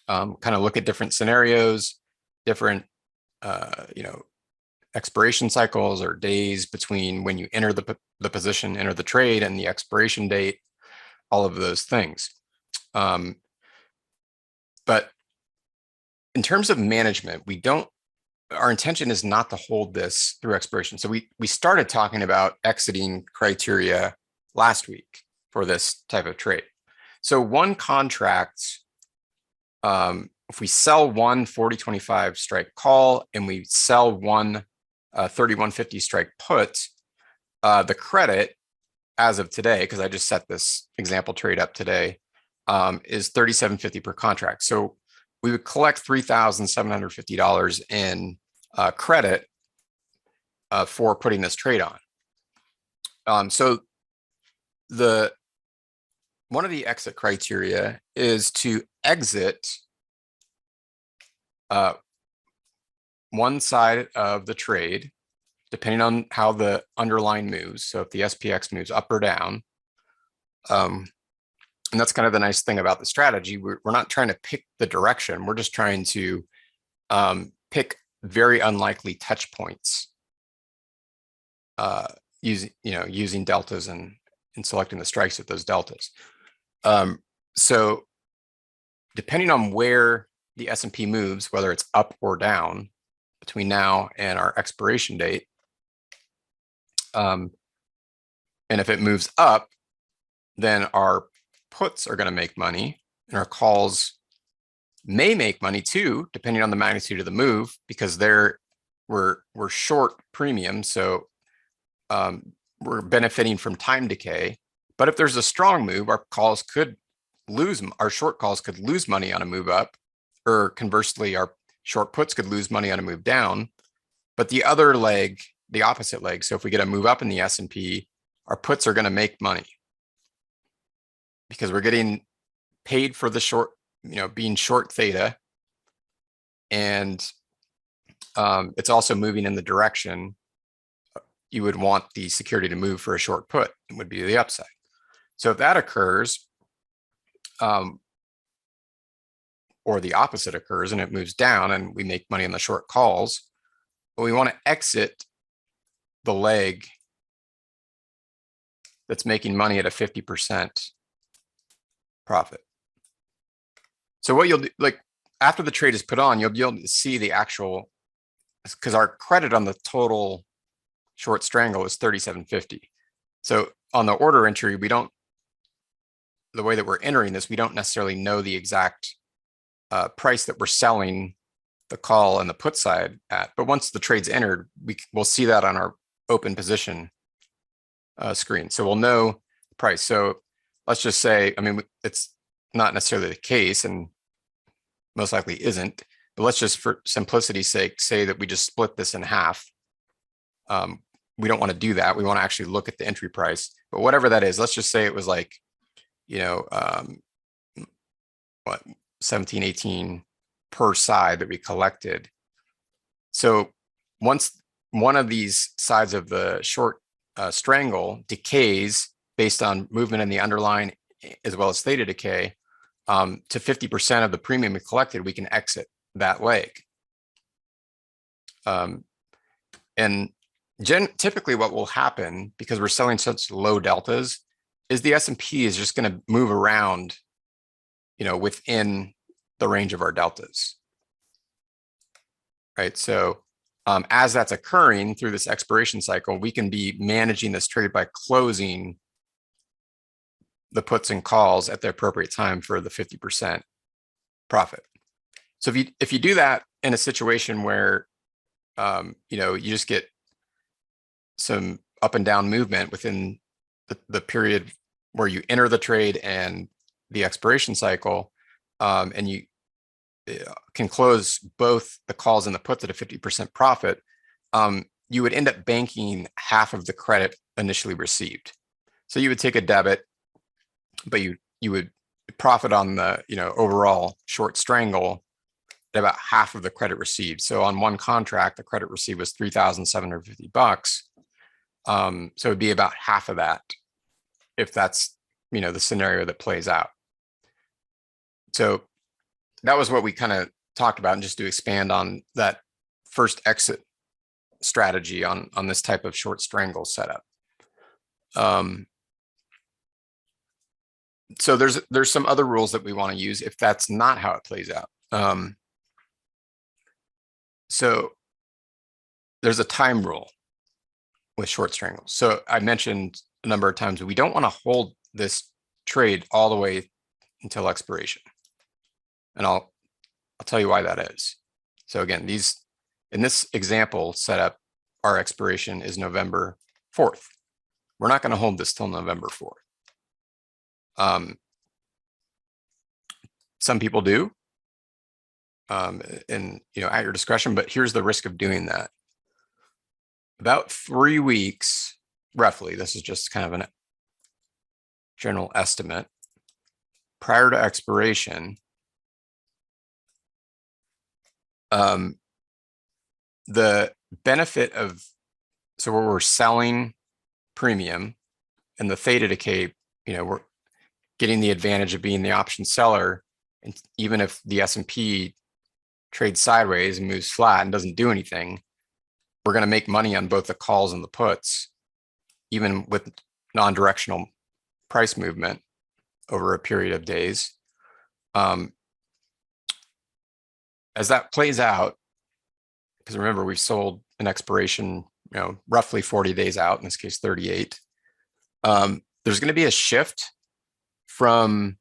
kind of look at different scenarios, different expiration cycles or days between when you enter the position, enter the trade, and the expiration date, all of those things. But in terms of management, our intention is not to hold this through expiration. So we started talking about exiting criteria last week for this type of trade. So one contract, if we sell one 40-25 strike call and we sell one 3150 strike put, the credit as of today, because I just set this example trade up today, is $37.50 per contract. So we would collect $3,750 in credit for putting this trade on. So one of the exit criteria is to exit one side of the trade, depending on how the underlying moves. So if the SPX moves up or down, and that's kind of the nice thing about the strategy. We're not trying to pick the direction. We're just trying to pick very unlikely touch points using deltas and selecting the strikes at those deltas. So depending on where the S&P moves, whether it's up or down between now and our expiration date, and if it moves up, then our puts are going to make money and our calls may make money too, depending on the magnitude of the move, because we're short premium. So we're benefiting from time decay. But if there's a strong move, our short calls could lose money on a move up, or conversely, our short puts could lose money on a move down. But the other leg, the opposite leg, so if we get a move up in the S&P, our puts are going to make money because we're getting paid for the short, being short theta. And it's also moving in the direction you would want the security to move for a short put. It would be the upside. So if that occurs, or the opposite occurs and it moves down and we make money on the short calls, but we want to exit the leg that's making money at a 50% profit. So what you'll do, like after the trade is put on, you'll be able to see the actual, because our credit on the total short strangle is 37.50. So on the order entry, the way that we're entering this, we don't necessarily know the exact price that we're selling the call and the put side at. But once the trade's entered, we'll see that on our open position screen. So we'll know the price. So let's just say, it's not necessarily the case and most likely isn't, but let's just for simplicity's sake, say that we just split this in half. We don't want to do that. We want to actually look at the entry price, but whatever that is, let's just say it was like, 17, 18 per side that we collected. So once one of these sides of the short strangle decays based on movement in the underlying as well as theta decay to 50% of the premium we collected, we can exit that leg. And typically what will happen, because we're selling such low deltas, is the S&P is just going to move around, within the range of our deltas. Right. So as that's occurring through this expiration cycle, we can be managing this trade by closing the puts and calls at the appropriate time for the 50% profit. So if you do that in a situation where you just get some up and down movement within the period where you enter the trade and the expiration cycle, and you can close both the calls and the puts at a 50% profit, you would end up banking half of the credit initially received. So you would take a debit, but you would profit on the overall short strangle at about half of the credit received. So on one contract, the credit received was $3,750. So it'd be about half of that if that's the scenario that plays out. So that was what we kind of talked about, and just to expand on that first exit strategy on this type of short strangle setup. So there's some other rules that we want to use if that's not how it plays out. So there's a time rule with short strangles. So I mentioned a number of times we don't want to hold this trade all the way until expiration, and I'll tell you why that is. So again, in this example setup, our expiration is November 4th. We're not going to hold this till November 4th. Some people do, and at your discretion, but here's the risk of doing that. About 3 weeks, roughly, this is just kind of a general estimate, prior to expiration, the benefit of, so where we're selling premium and the theta decay, we're getting the advantage of being the option seller. And even if the S&P trades sideways and moves flat and doesn't do anything, we're going to make money on both the calls and the puts, even with non-directional price movement over a period of days. As that plays out, because remember, we've sold an expiration, roughly 40 days out, in this case, 38. There's going to be a shift from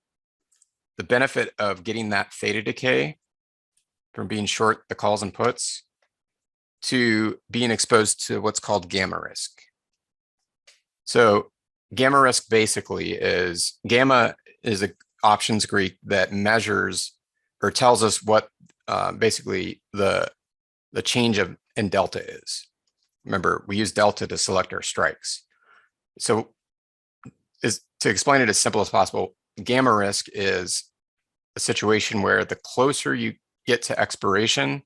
the benefit of getting that theta decay from being short the calls and puts to being exposed to what's called gamma risk. So gamma risk basically is, gamma is an options Greek that measures or tells us what basically the change in delta is. Remember, we use delta to select our strikes. So to explain it as simple as possible, gamma risk is a situation where the closer you get to expiration,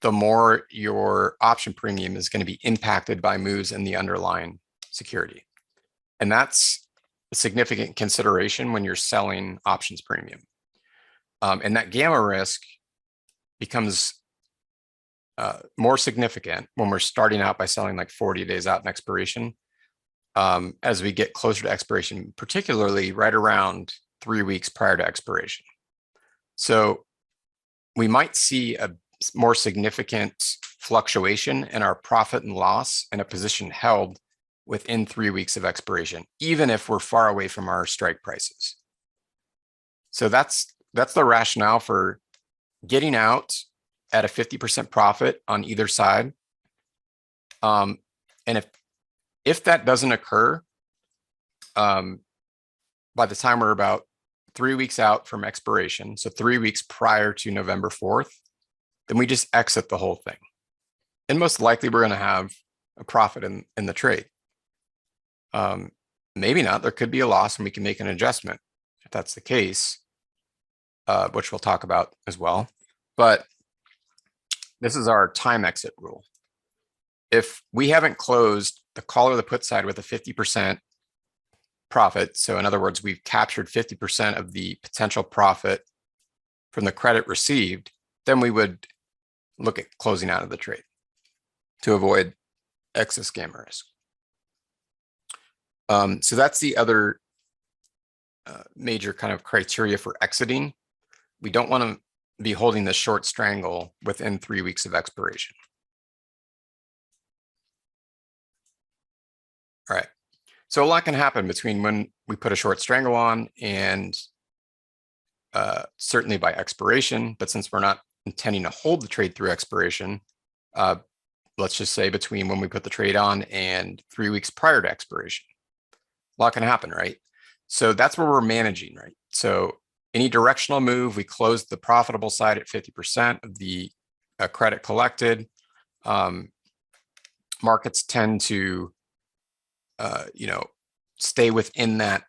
the more your option premium is going to be impacted by moves in the underlying security. And that's a significant consideration when you're selling options premium. And that gamma risk becomes more significant when we're starting out by selling like 40 days out in expiration. As we get closer to expiration, particularly right around 3 weeks prior to expiration. So we might see a more significant fluctuation in our profit and loss in a position held within 3 weeks of expiration, even if we're far away from our strike prices. So that's the rationale for getting out at a 50% profit on either side. And if that doesn't occur, by the time we're about 3 weeks out from expiration, so 3 weeks prior to November 4th, then we just exit the whole thing. And most likely we're going to have a profit in the trade. Maybe not. There could be a loss and we can make an adjustment if that's the case, which we'll talk about as well. But this is our time exit rule. If we haven't closed the call or the put side with a 50% profit, so in other words, we've captured 50% of the potential profit from the credit received, then we would look at closing out of the trade to avoid excess gamma risk. So that's the other major kind of criteria for exiting. We don't want to be holding the short strangle within 3 weeks of expiration. All right. So a lot can happen between when we put a short strangle on and certainly by expiration. But since we're not intending to hold the trade through expiration, let's just say between when we put the trade on and 3 weeks prior to expiration. A lot can happen, right? So that's where we're managing, right? So any directional move, we close the profitable side at 50% of the credit collected. Markets tend to, stay within that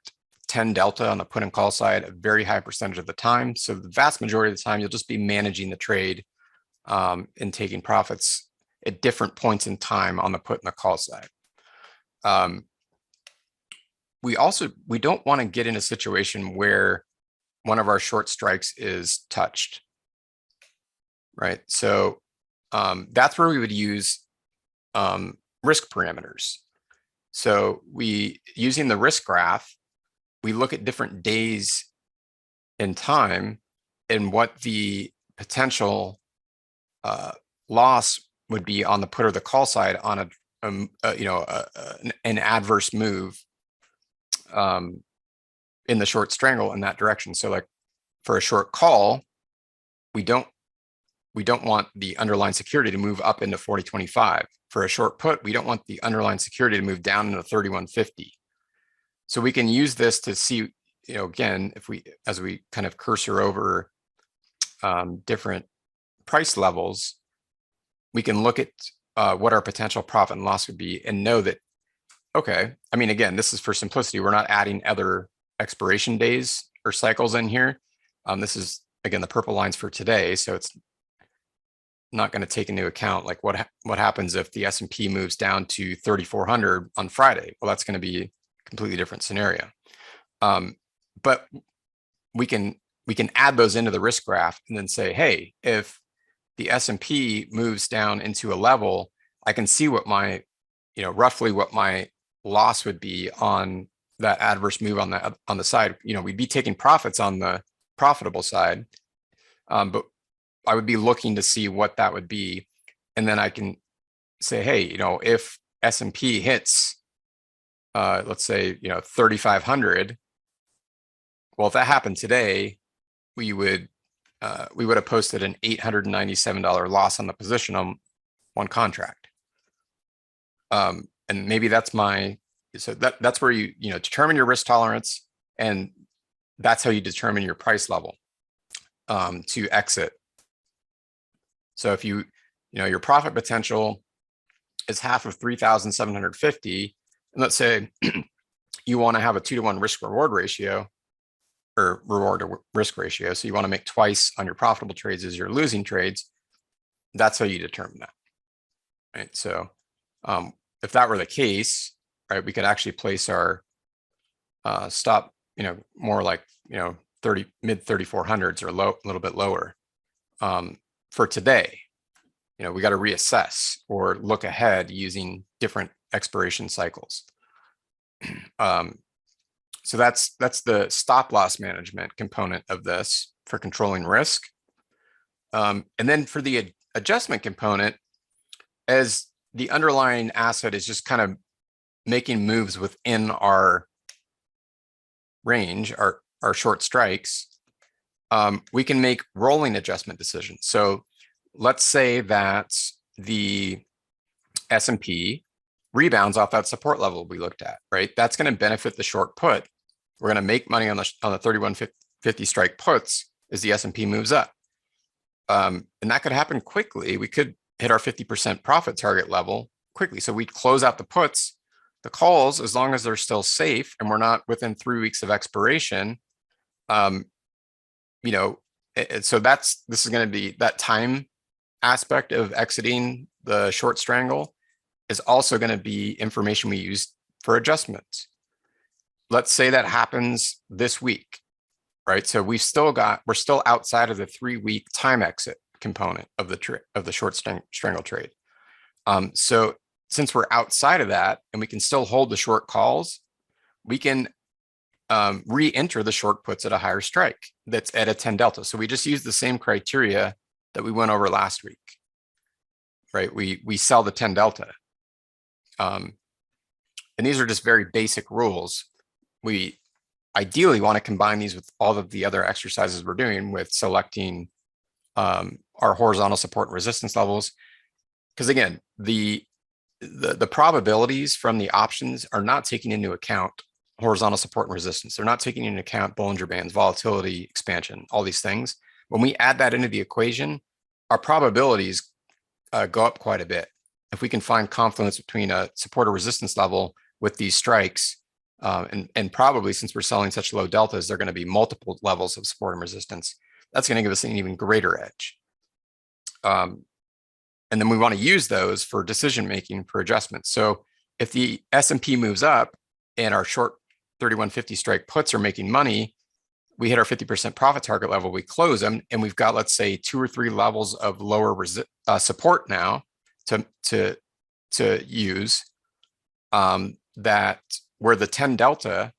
10 delta on the put and call side a very high percentage of the time. So the vast majority of the time, you'll just be managing the trade and taking profits at different points in time on the put and the call side. We don't want to get in a situation where one of our short strikes is touched, right? So that's where we would use risk parameters. So using the risk graph, we look at different days in time and what the potential loss would be on the put or the call side on an adverse move in the short strangle in that direction. So like for a short call, we don't want the underlying security to move up into 40.25. For a short put, we don't want the underlying security to move down into 31.50. So we can use this to see, again, as we kind of cursor over different price levels, we can look at what our potential profit and loss would be and know that, okay, I mean, again, this is for simplicity. We're not adding other expiration days or cycles in here. This is, again, the purple lines for today. So it's not going to take into account like what happens if the S&P moves down to 3,400 on Friday. Well, that's going to be a completely different scenario. But we can add those into the risk graph and then say, hey, if the S&P moves down into a level, I can see what my, roughly what my loss would be on that adverse move on the side. We'd be taking profits on the profitable side, but I would be looking to see what that would be. And then I can say, hey, if S&P hits, let's say, 3,500, well, if that happened today, we would have posted an $897 loss on the position on one contract. And maybe that's that's where you determine your risk tolerance, and that's how you determine your price level to exit. So if your profit potential is half of 3,750, and let's say you want to have a 2-to-1 risk reward ratio or reward to risk ratio. So you want to make twice on your profitable trades as your losing trades. That's how you determine that. Right. So if that were the case, right, we could actually place our stop, more like, mid 3,400s or a little bit lower. For today, we got to reassess or look ahead using different expiration cycles. So that's the stop loss management component of this for controlling risk. And then for the adjustment component, as the underlying asset is just kind of making moves within our range, our short strikes, we can make rolling adjustment decisions. So let's say that the S&P rebounds off that support level we looked at, right? That's going to benefit the short put. We're going to make money on the 31.50 strike puts as the S&P moves up. And that could happen quickly. We could hit our 50% profit target level quickly. So we'd close out the puts, the calls, as long as they're still safe and we're not within 3 weeks of expiration. So this is going to be that time aspect of exiting the short strangle is also going to be information we use for adjustments. Let's say that happens this week, right? So we're still outside of the 3-week time exit component of the short strangle trade. So since we're outside of that and we can still hold the short calls, we can re-enter the short puts at a higher strike that's at a 10 delta. So we just use the same criteria that we went over last week, right? We sell the 10 delta. And these are just very basic rules. We ideally want to combine these with all of the other exercises we're doing with selecting our horizontal support and resistance levels. Because again, the probabilities from the options are not taking into account horizontal support and resistance. They're not taking into account Bollinger Bands, volatility, expansion, all these things. When we add that into the equation, our probabilities go up quite a bit. If we can find confluence between a support or resistance level with these strikes, and probably since we're selling such low deltas, they're going to be multiple levels of support and resistance. That's going to give us an even greater edge. And then we want to use those for decision making for adjustments. So if the S&P moves up and our short 3150 strike puts are making money, we hit our 50% profit target level, we close them, and we've got, let's say, 2 or 3 levels of lower support now to use, that where the 10 delta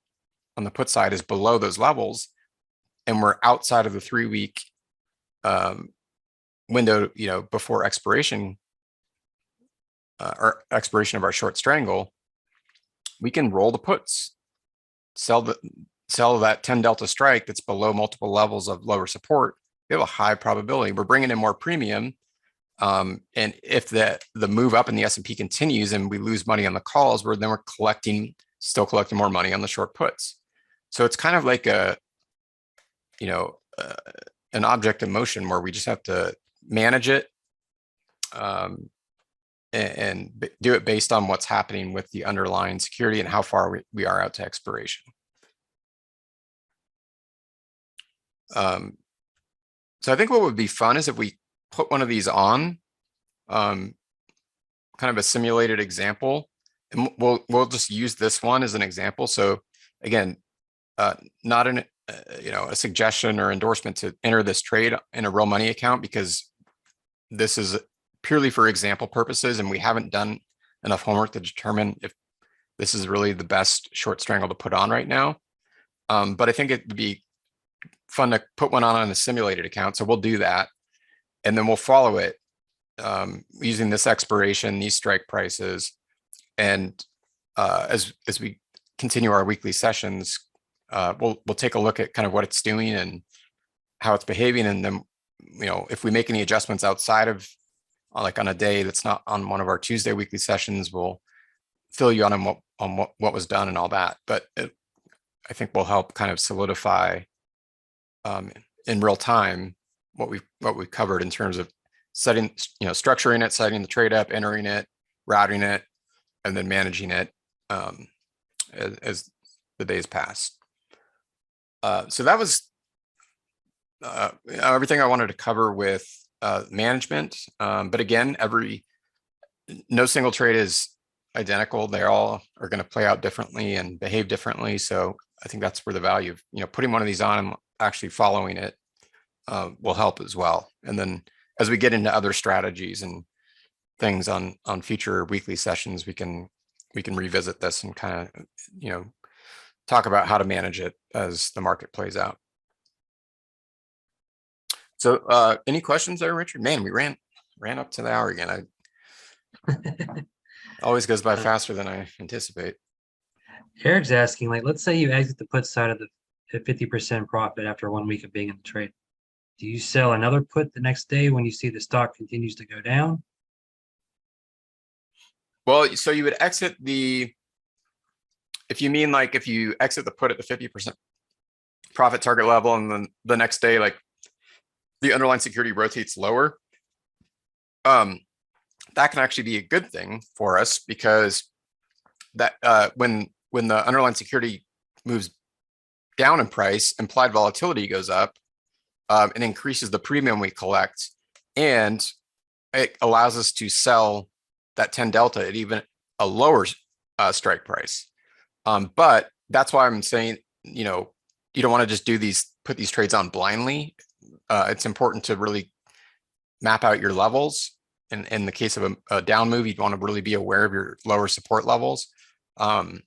on the put side is below those levels, and we're outside of the 3-week window, before expiration or expiration of our short strangle, we can roll the puts, sell that 10 delta strike that's below multiple levels of lower support. We have a high probability. We're bringing in more premium. And if the move up in the S&P continues and we lose money on the calls, we're still collecting more money on the short puts. So it's kind of like an object in motion where we just have to manage it, and do it based on what's happening with the underlying security and how far we are out to expiration. So I think what would be fun is if we put one of these on, kind of a simulated example, and we'll just use this one as an example. So again, not a suggestion or endorsement to enter this trade in a real money account, because this is purely for example purposes, and we haven't done enough homework to determine if this is really the best short strangle to put on right now. But I think it'd be fun to put one on a simulated account. So we'll do that, and then we'll follow it using this expiration, these strike prices, and as we continue our weekly sessions, we'll take a look at kind of what it's doing and how it's behaving, and then if we make any adjustments outside of, like on a day that's not on one of our Tuesday weekly sessions, we'll fill you on what was done and all that. But I think will help kind of solidify in real time what we've covered in terms of setting, structuring it, setting the trade up, entering it, routing it, and then managing it as the days pass. So that was everything I wanted to cover with management. But again, no single trade is identical. They all are going to play out differently and behave differently. So I think that's where the value of putting one of these on and actually following it will help as well. And then as we get into other strategies and things on future weekly sessions, we can revisit this and kind of talk about how to manage it as the market plays out. So any questions there, Richard? Man, we ran up to the hour again. Always goes by faster than I anticipate. Eric's asking, let's say you exit the put side of the 50% profit after 1 week of being in the trade. Do you sell another put the next day when you see the stock continues to go down? Well, so you would exit if you exit the put at the 50% profit target level, and then the next day, the underlying security rotates lower, that can actually be a good thing for us, because that when the underlying security moves down in price, implied volatility goes up, and increases the premium we collect, and it allows us to sell that 10 delta at even a lower strike price. But that's why I'm saying, you don't want to just put these trades on blindly. It's important to really map out your levels. And in the case of a down move, you'd want to really be aware of your lower support levels, and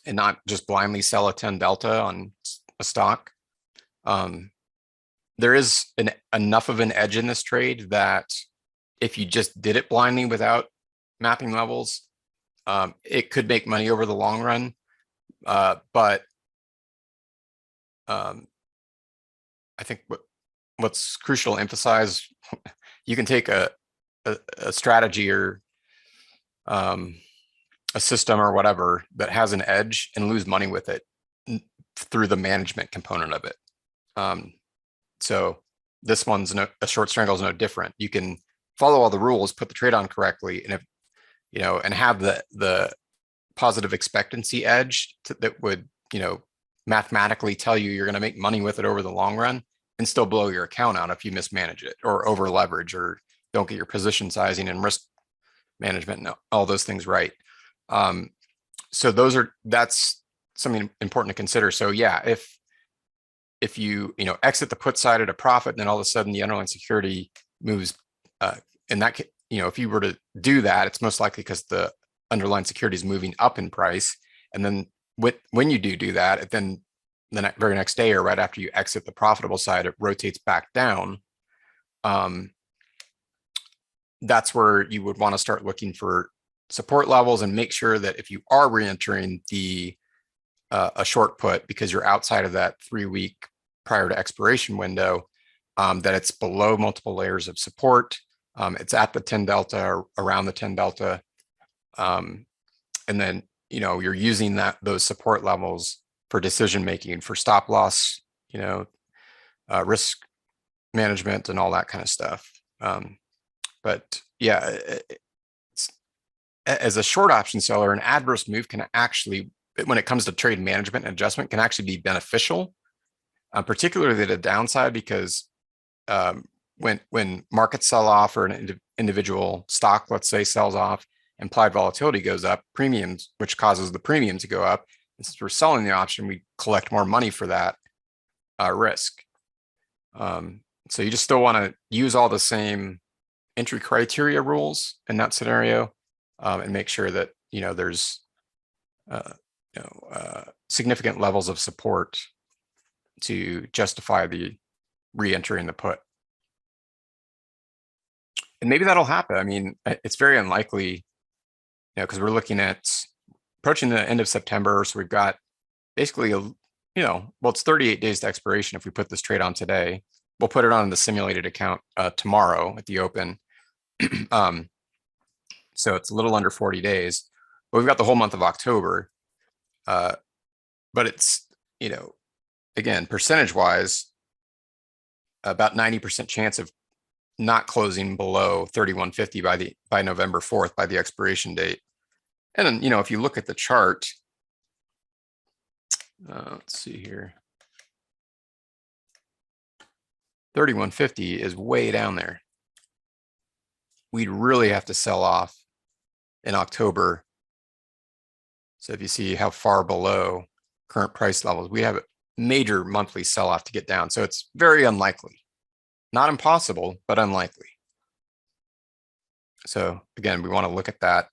not just blindly sell a 10 delta on a stock. There is enough of an edge in this trade that if you just did it blindly without mapping levels, it could make money over the long run. But I think what's crucial to emphasize, you can take a strategy or a system or whatever that has an edge and lose money with it through the management component of it. So this one's a short strangle is no different. You can follow all the rules, put the trade on correctly, and if and have the positive expectancy edge that would mathematically tell you you're going to make money with it over the long run, and still blow your account out if you mismanage it or over leverage or don't get your position sizing and risk management and all those things right. So that's something important to consider. So yeah, if you exit the put side at a profit, and then all of a sudden the underlying security moves, and that if you were to do that, it's most likely because the underlying security is moving up in price. And then when you do that, then the very next day or right after you exit the profitable side, it rotates back down. That's where you would want to start looking for support levels and make sure that if you are re-entering a short put because you're outside of that 3-week prior to expiration window, that it's below multiple layers of support. It's at the 10 delta or around the 10 delta. And then, you're using those support levels for decision making, for stop loss, risk management and all that kind of stuff. But yeah, as a short option seller, an adverse move can actually, when it comes to trade management and adjustment, can actually be beneficial, particularly the downside, because when markets sell off or an individual stock, let's say, sells off, implied volatility goes up, premiums, which causes the premium to go up. And since we're selling the option, we collect more money for that risk. So you just still want to use all the same entry criteria rules in that scenario, and make sure that there's significant levels of support to justify the re-entering the put. And maybe that'll happen. I mean, it's very unlikely, because we're looking at approaching the end of September. So we've got basically it's 38 days to expiration. If we put this trade on today, we'll put it on the simulated account tomorrow at the open. So it's a little under 40 days. But we've got the whole month of October. But it's, again, percentage wise, about 90% chance of not closing below 3150 by November 4th, by the expiration date. And then, if you look at the chart, let's see here, 3150 is way down there. We'd really have to sell off in October. So if you see how far below current price levels, we have a major monthly sell-off to get down. So it's very unlikely. Not impossible, but unlikely. So again, we want to look at that.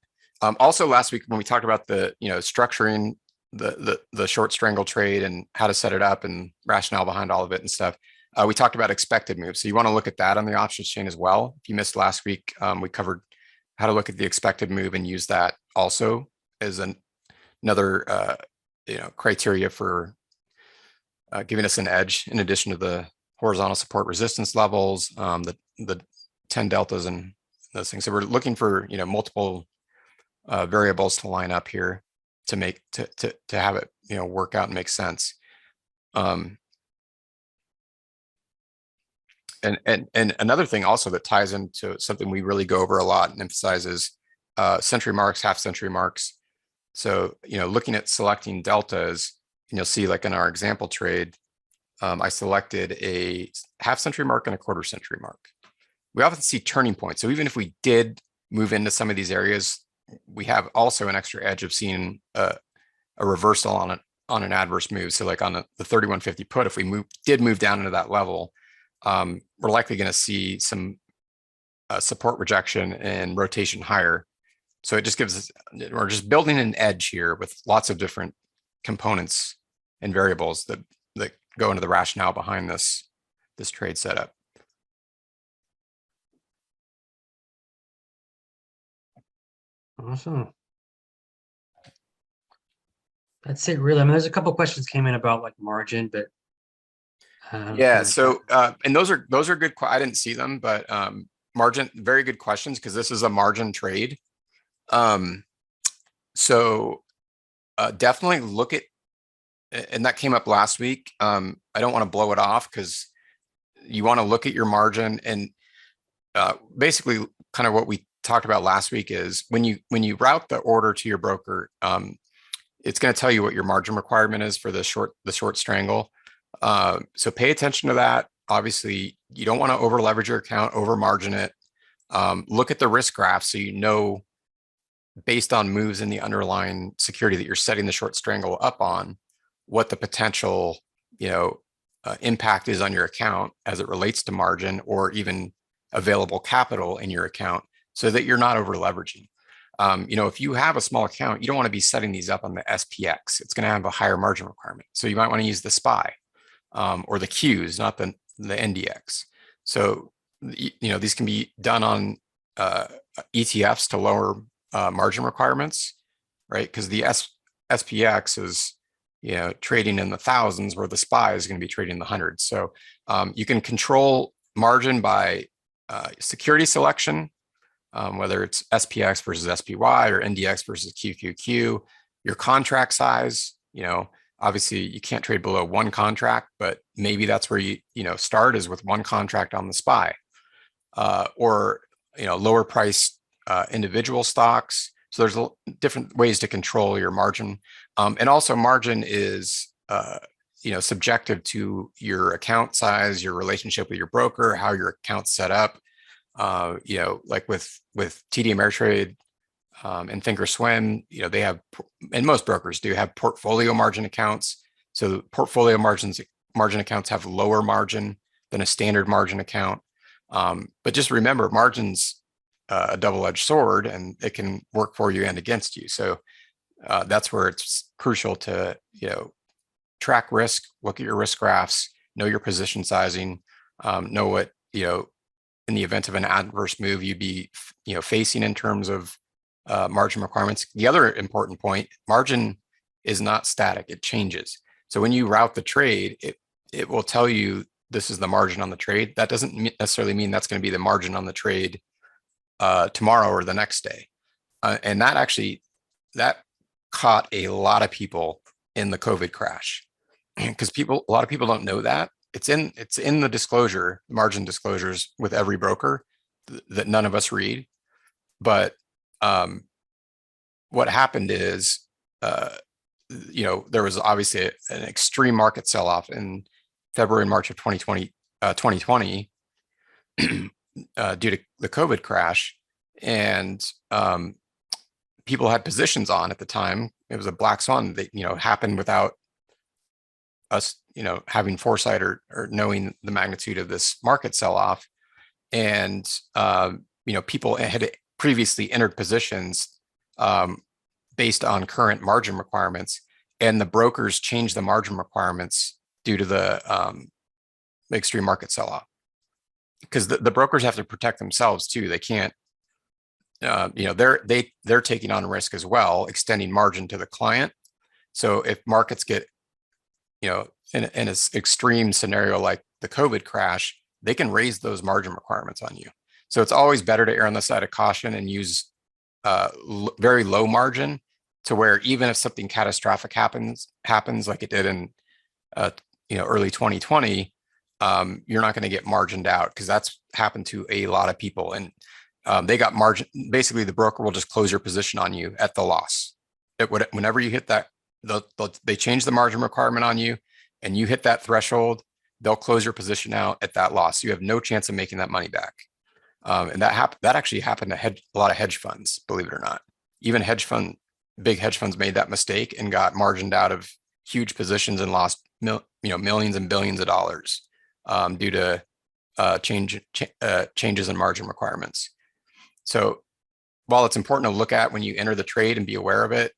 Also last week when we talked about the structuring the short strangle trade and how to set it up and rationale behind all of it and stuff, we talked about expected moves. So you want to look at that on the options chain as well. If you missed last week, we covered how to look at the expected move and use that also as another criteria for giving us an edge in addition to the horizontal support resistance levels, the 10 deltas and those things. So we're looking for multiple variables to line up here to make to have it work out and make sense. And another thing also that ties into something we really go over a lot and emphasizes century marks, half century marks. So looking at selecting deltas, and you'll see like in our example trade, I selected a half century mark and a quarter century mark. We often see turning points. So even if we did move into some of these areas, we have also an extra edge of seeing a reversal on an adverse move. So like on the 3150 put, if we did move down into that level, we're likely going to see some support rejection and rotation higher. So it just gives us, we're just building an edge here with lots of different components and variables that go into the rationale behind this trade setup. Awesome. That's it, really. I mean, there's a couple of questions came in about like margin, but yeah. So and those are good. I didn't see them, but margin, very good questions because this is a margin trade. So definitely look at, and that came up last week. I don't want to blow it off because you want to look at your margin, and basically kind of what we talked about last week is when you route the order to your broker, it's going to tell you what your margin requirement is for the short strangle. So pay attention to that. Obviously, you don't want to over leverage your account, over margin it. Look at the risk graph so you know, based on moves in the underlying security that you're setting the short strangle up on, what the potential impact is on your account as it relates to margin or even available capital in your account, so that you're not over leveraging. If you have a small account, you don't want to be setting these up on the SPX. It's going to have a higher margin requirement. So you might want to use the SPY or the Qs, not the NDX. So, these can be done on ETFs to lower margin requirements, right? Because the SPX is, trading in the thousands, where the SPY is going to be trading in the hundreds. So you can control margin by security selection, whether it's SPX versus SPY or NDX versus QQQ, your contract size. Obviously you can't trade below one contract, but maybe that's where you start, is with one contract on the SPY, or lower price individual stocks. So there's different ways to control your margin, and also margin is subjective to your account size, your relationship with your broker, how your account's set up. Like with TD Ameritrade and Thinkorswim, they have, and most brokers do have, portfolio margin accounts. So portfolio margin accounts have lower margin than a standard margin account. But just remember, margin's a double-edged sword, and it can work for you and against you. So that's where it's crucial to track risk, look at your risk graphs, know your position sizing, know what in the event of an adverse move you'd be facing in terms of margin requirements. The other important point: margin is not static; it changes. So when you route the trade, it will tell you this is the margin on the trade. That doesn't necessarily mean that's going to be the margin on the trade tomorrow or the next day. And that caught a lot of people in the COVID crash, because a lot of people don't know that. It's in the disclosure, margin disclosures with every broker that none of us read. But what happened is, there was obviously an extreme market sell-off in February and March of 2020 due to the COVID crash, and people had positions on at the time. It was a black swan that happened without us having foresight or knowing the magnitude of this market sell-off. And people had previously entered positions based on current margin requirements, and the brokers changed the margin requirements due to the extreme market sell-off, because the brokers have to protect themselves too. They can't, they're taking on risk as well, extending margin to the client. So if markets get, in an extreme scenario like the COVID crash, they can raise those margin requirements on you. So it's always better to err on the side of caution and use very low margin, to where even if something catastrophic happens like it did in early 2020, you're not going to get margined out, because that's happened to a lot of people. And they got margin. Basically, the broker will just close your position on you at the loss. Whenever you hit that, they change the margin requirement on you, and you hit that threshold, they'll close your position out at that loss. You have no chance of making that money back. And that actually happened to a lot of hedge funds, believe it or not. Even big hedge funds made that mistake and got margined out of huge positions and lost millions and billions of dollars due to changes in margin requirements. So while it's important to look at when you enter the trade and be aware of it,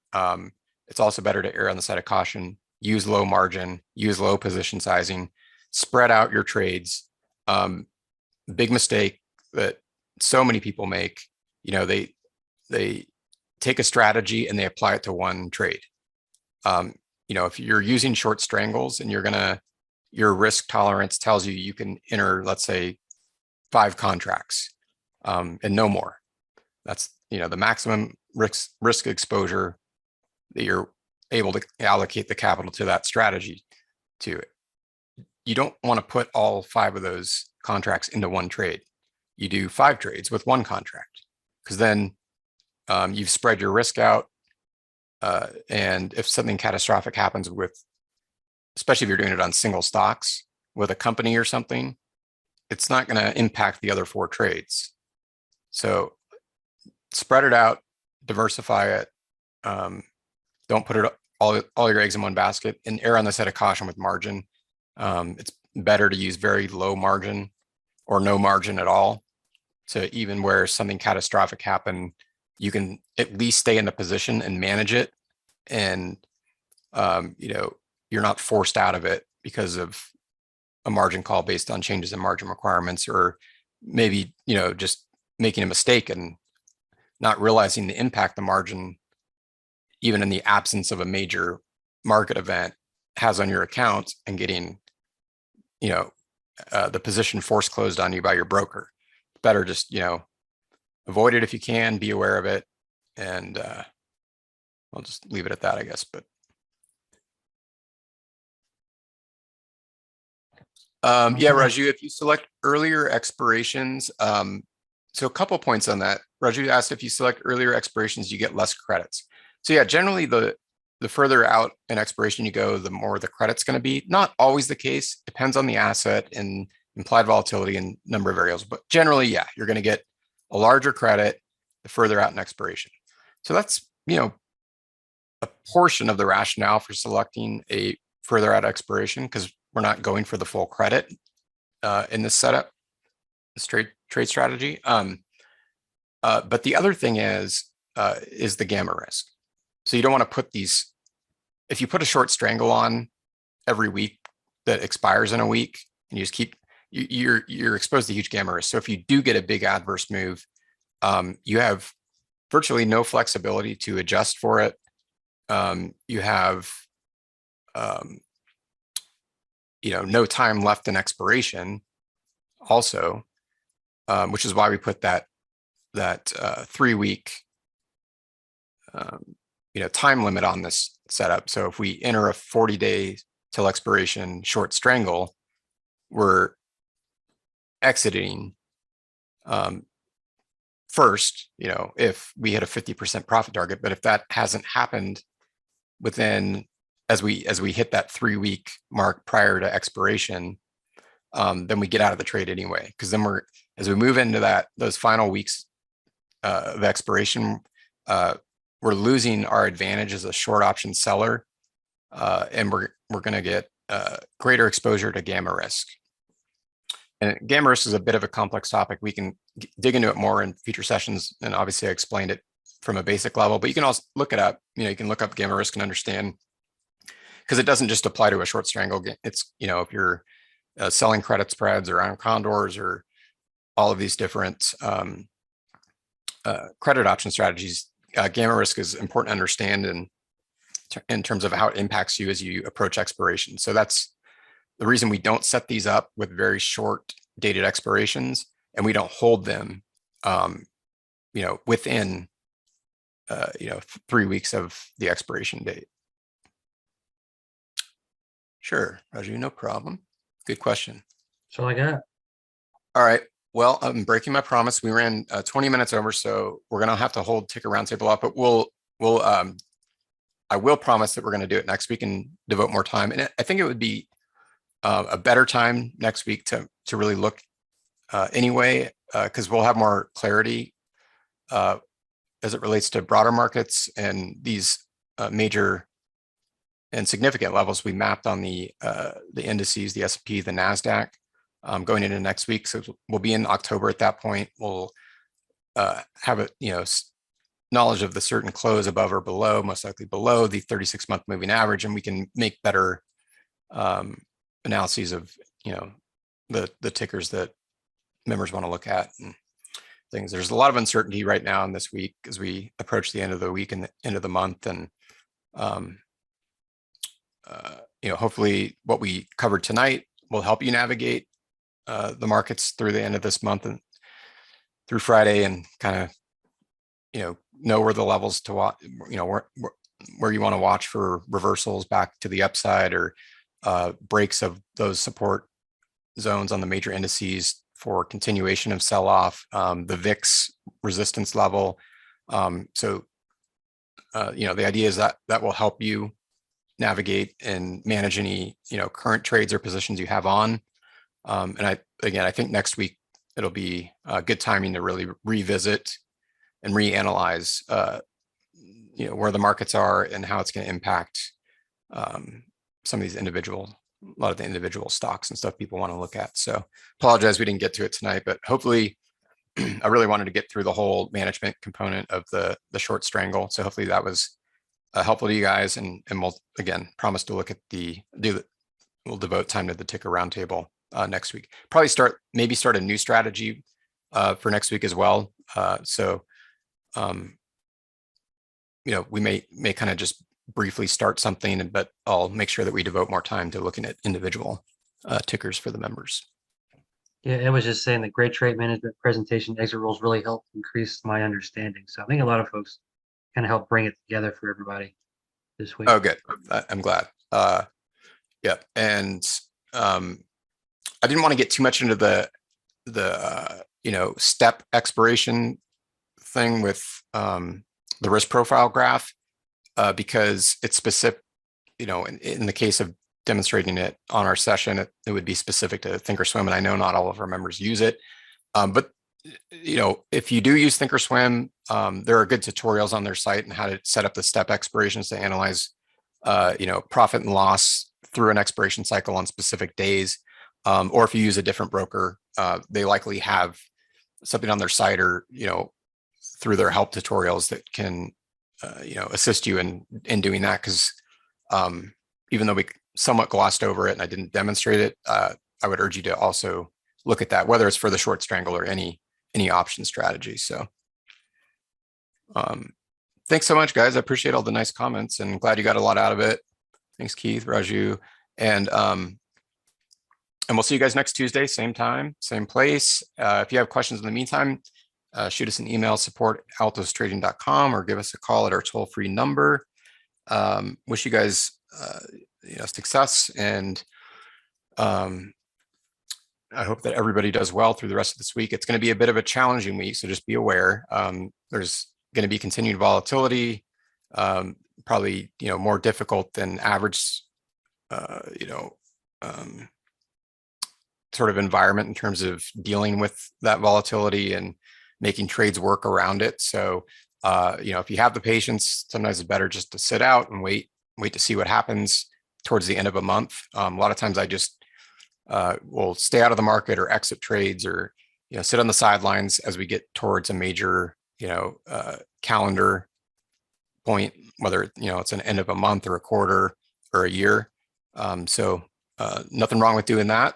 it's also better to err on the side of caution. Use low margin, use low position sizing, spread out your trades. Big mistake that so many people make, they take a strategy and they apply it to one trade. If you're using short strangles and your risk tolerance tells you can enter, let's say, 5 contracts and no more. That's, the maximum risk exposure that you're able to allocate the capital to that strategy to it. You don't want to put all 5 of those contracts into one trade. You do 5 trades with one contract, because then you've spread your risk out. And if something catastrophic happens with, especially if you're doing it on single stocks with a company or something, it's not going to impact the other 4 trades. So spread it out, diversify it. Don't put it all your eggs in one basket, and err on the side of caution with margin. It's better to use very low margin or no margin at all. So even where something catastrophic happened, you can at least stay in the position and manage it. And, you're not forced out of it because of a margin call based on changes in margin requirements, or maybe, just making a mistake and not realizing the impact the margin, even in the absence of a major market event, has on your account, and getting, the position force closed on you by your broker. Better just, avoid it if you can, be aware of it. And I'll just leave it at that, I guess. But yeah, Raju, if you select earlier expirations, so a couple points on that. Raju asked if you select earlier expirations, you get less credits. So yeah, generally the further out an expiration you go, the more the credit's going to be. Not always the case. Depends on the asset and implied volatility and number of variables. But generally, yeah, you're going to get a larger credit the further out an expiration. So that's, a portion of the rationale for selecting a further out expiration, because we're not going for the full credit in this setup, this trade strategy. But the other thing is the gamma risk. So you don't want to put these, if you put a short strangle on every week that expires in a week, and you just keep, you're exposed to huge gamma risk. So if you do get a big adverse move, you have virtually no flexibility to adjust for it. You have, no time left in expiration also, which is why we put that 3-week, time limit on this setup. So if we enter a 40-day till expiration short strangle, we're exiting first, if we hit a 50% profit target. But if that hasn't happened within, as we hit that 3-week mark prior to expiration, then we get out of the trade anyway. Because then as we move into those final weeks of expiration, we're losing our advantage as a short option seller, and we're going to get greater exposure to gamma risk. And gamma risk is a bit of a complex topic. We can dig into it more in future sessions, and obviously I explained it from a basic level, but you can also look it up. You can look up gamma risk and understand, because it doesn't just apply to a short strangle. It's, if you're selling credit spreads or iron condors or all of these different credit option strategies, gamma risk is important to understand in terms of how it impacts you as you approach expiration. So that's the reason we don't set these up with very short dated expirations, and we don't hold them, within, 3 weeks of the expiration date. Sure, Raju, no problem. Good question. So I got. All right. Well, I'm breaking my promise. We ran 20 minutes over, so we're going to have to hold Ticker Roundtable up, but I will promise that we're going to do it next week and devote more time. And I think it would be a better time next week to really look anyway, because we'll have more clarity as it relates to broader markets and these major and significant levels we mapped on the indices, the S&P, the NASDAQ, going into next week. So we'll be in October at that point. We'll have a knowledge of the certain close above or below, most likely below the 36-month moving average, and we can make better analyses of the tickers that members want to look at and things. There's a lot of uncertainty right now in this week as we approach the end of the week and the end of the month, and hopefully what we covered tonight will help you navigate the markets through the end of this month and through Friday, and kind of know where the levels to watch, where you want to watch for reversals back to the upside or breaks of those support zones on the major indices for continuation of sell-off, the VIX resistance level. The idea is that that will help you navigate and manage any, current trades or positions you have on. And I think next week it'll be good timing to really revisit and reanalyze, where the markets are and how it's going to impact some of these a lot of the individual stocks and stuff people want to look at. So apologize we didn't get to it tonight, but hopefully I really wanted to get through the whole management component of the short strangle. So hopefully that was helpful to you guys, and we'll again promise to look at we'll devote time to the ticker roundtable next week. Probably start a new strategy for next week as well. We may kind of just briefly start something, but I'll make sure that we devote more time to looking at individual tickers for the members. Yeah, it was just saying that great trade management presentation exit rules really helped increase my understanding. So I think a lot of folks kind of help bring it together for everybody this week. Oh, good. I'm glad. Yeah, and I didn't want to get too much into the step expiration thing with the risk profile graph because it's specific. In the case of demonstrating it on our session, it would be specific to Thinkorswim, and I know not all of our members use it. But if you do use Thinkorswim, there are good tutorials on their site on how to set up the step expirations to analyze, profit and loss through an expiration cycle on specific days. Or if you use a different broker, they likely have something on their site or, through their help tutorials that can, assist you in doing that. Because even though we somewhat glossed over it and I didn't demonstrate it, I would urge you to also look at that, whether it's for the short strangle or any option strategy. So thanks so much, guys. I appreciate all the nice comments and glad you got a lot out of it. Thanks, Keith, Raju. And we'll see you guys next Tuesday, same time, same place. If you have questions in the meantime, shoot us an email, support@altostrading.com, or give us a call at our toll-free number. Wish you guys success, and I hope that everybody does well through the rest of this week. It's going to be a bit of a challenging week, so just be aware. There's going to be continued volatility, probably more difficult than average, sort of environment in terms of dealing with that volatility and making trades work around it. So, if you have the patience, sometimes it's better just to sit out and wait to see what happens towards the end of a month. A lot of times I just will stay out of the market or exit trades or, sit on the sidelines as we get towards a major, calendar point, whether, it's an end of a month or a quarter or a year. Nothing wrong with doing that.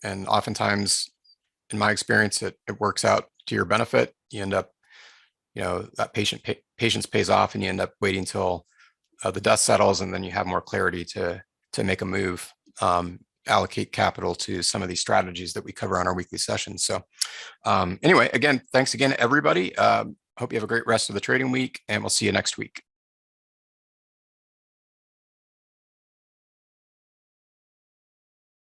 And oftentimes, in my experience, it works out to your benefit. You end up, that patience pays off, and you end up waiting till the dust settles, and then you have more clarity to make a move, allocate capital to some of these strategies that we cover on our weekly sessions. So anyway, again, thanks again, everybody. Hope you have a great rest of the trading week, and we'll see you next week.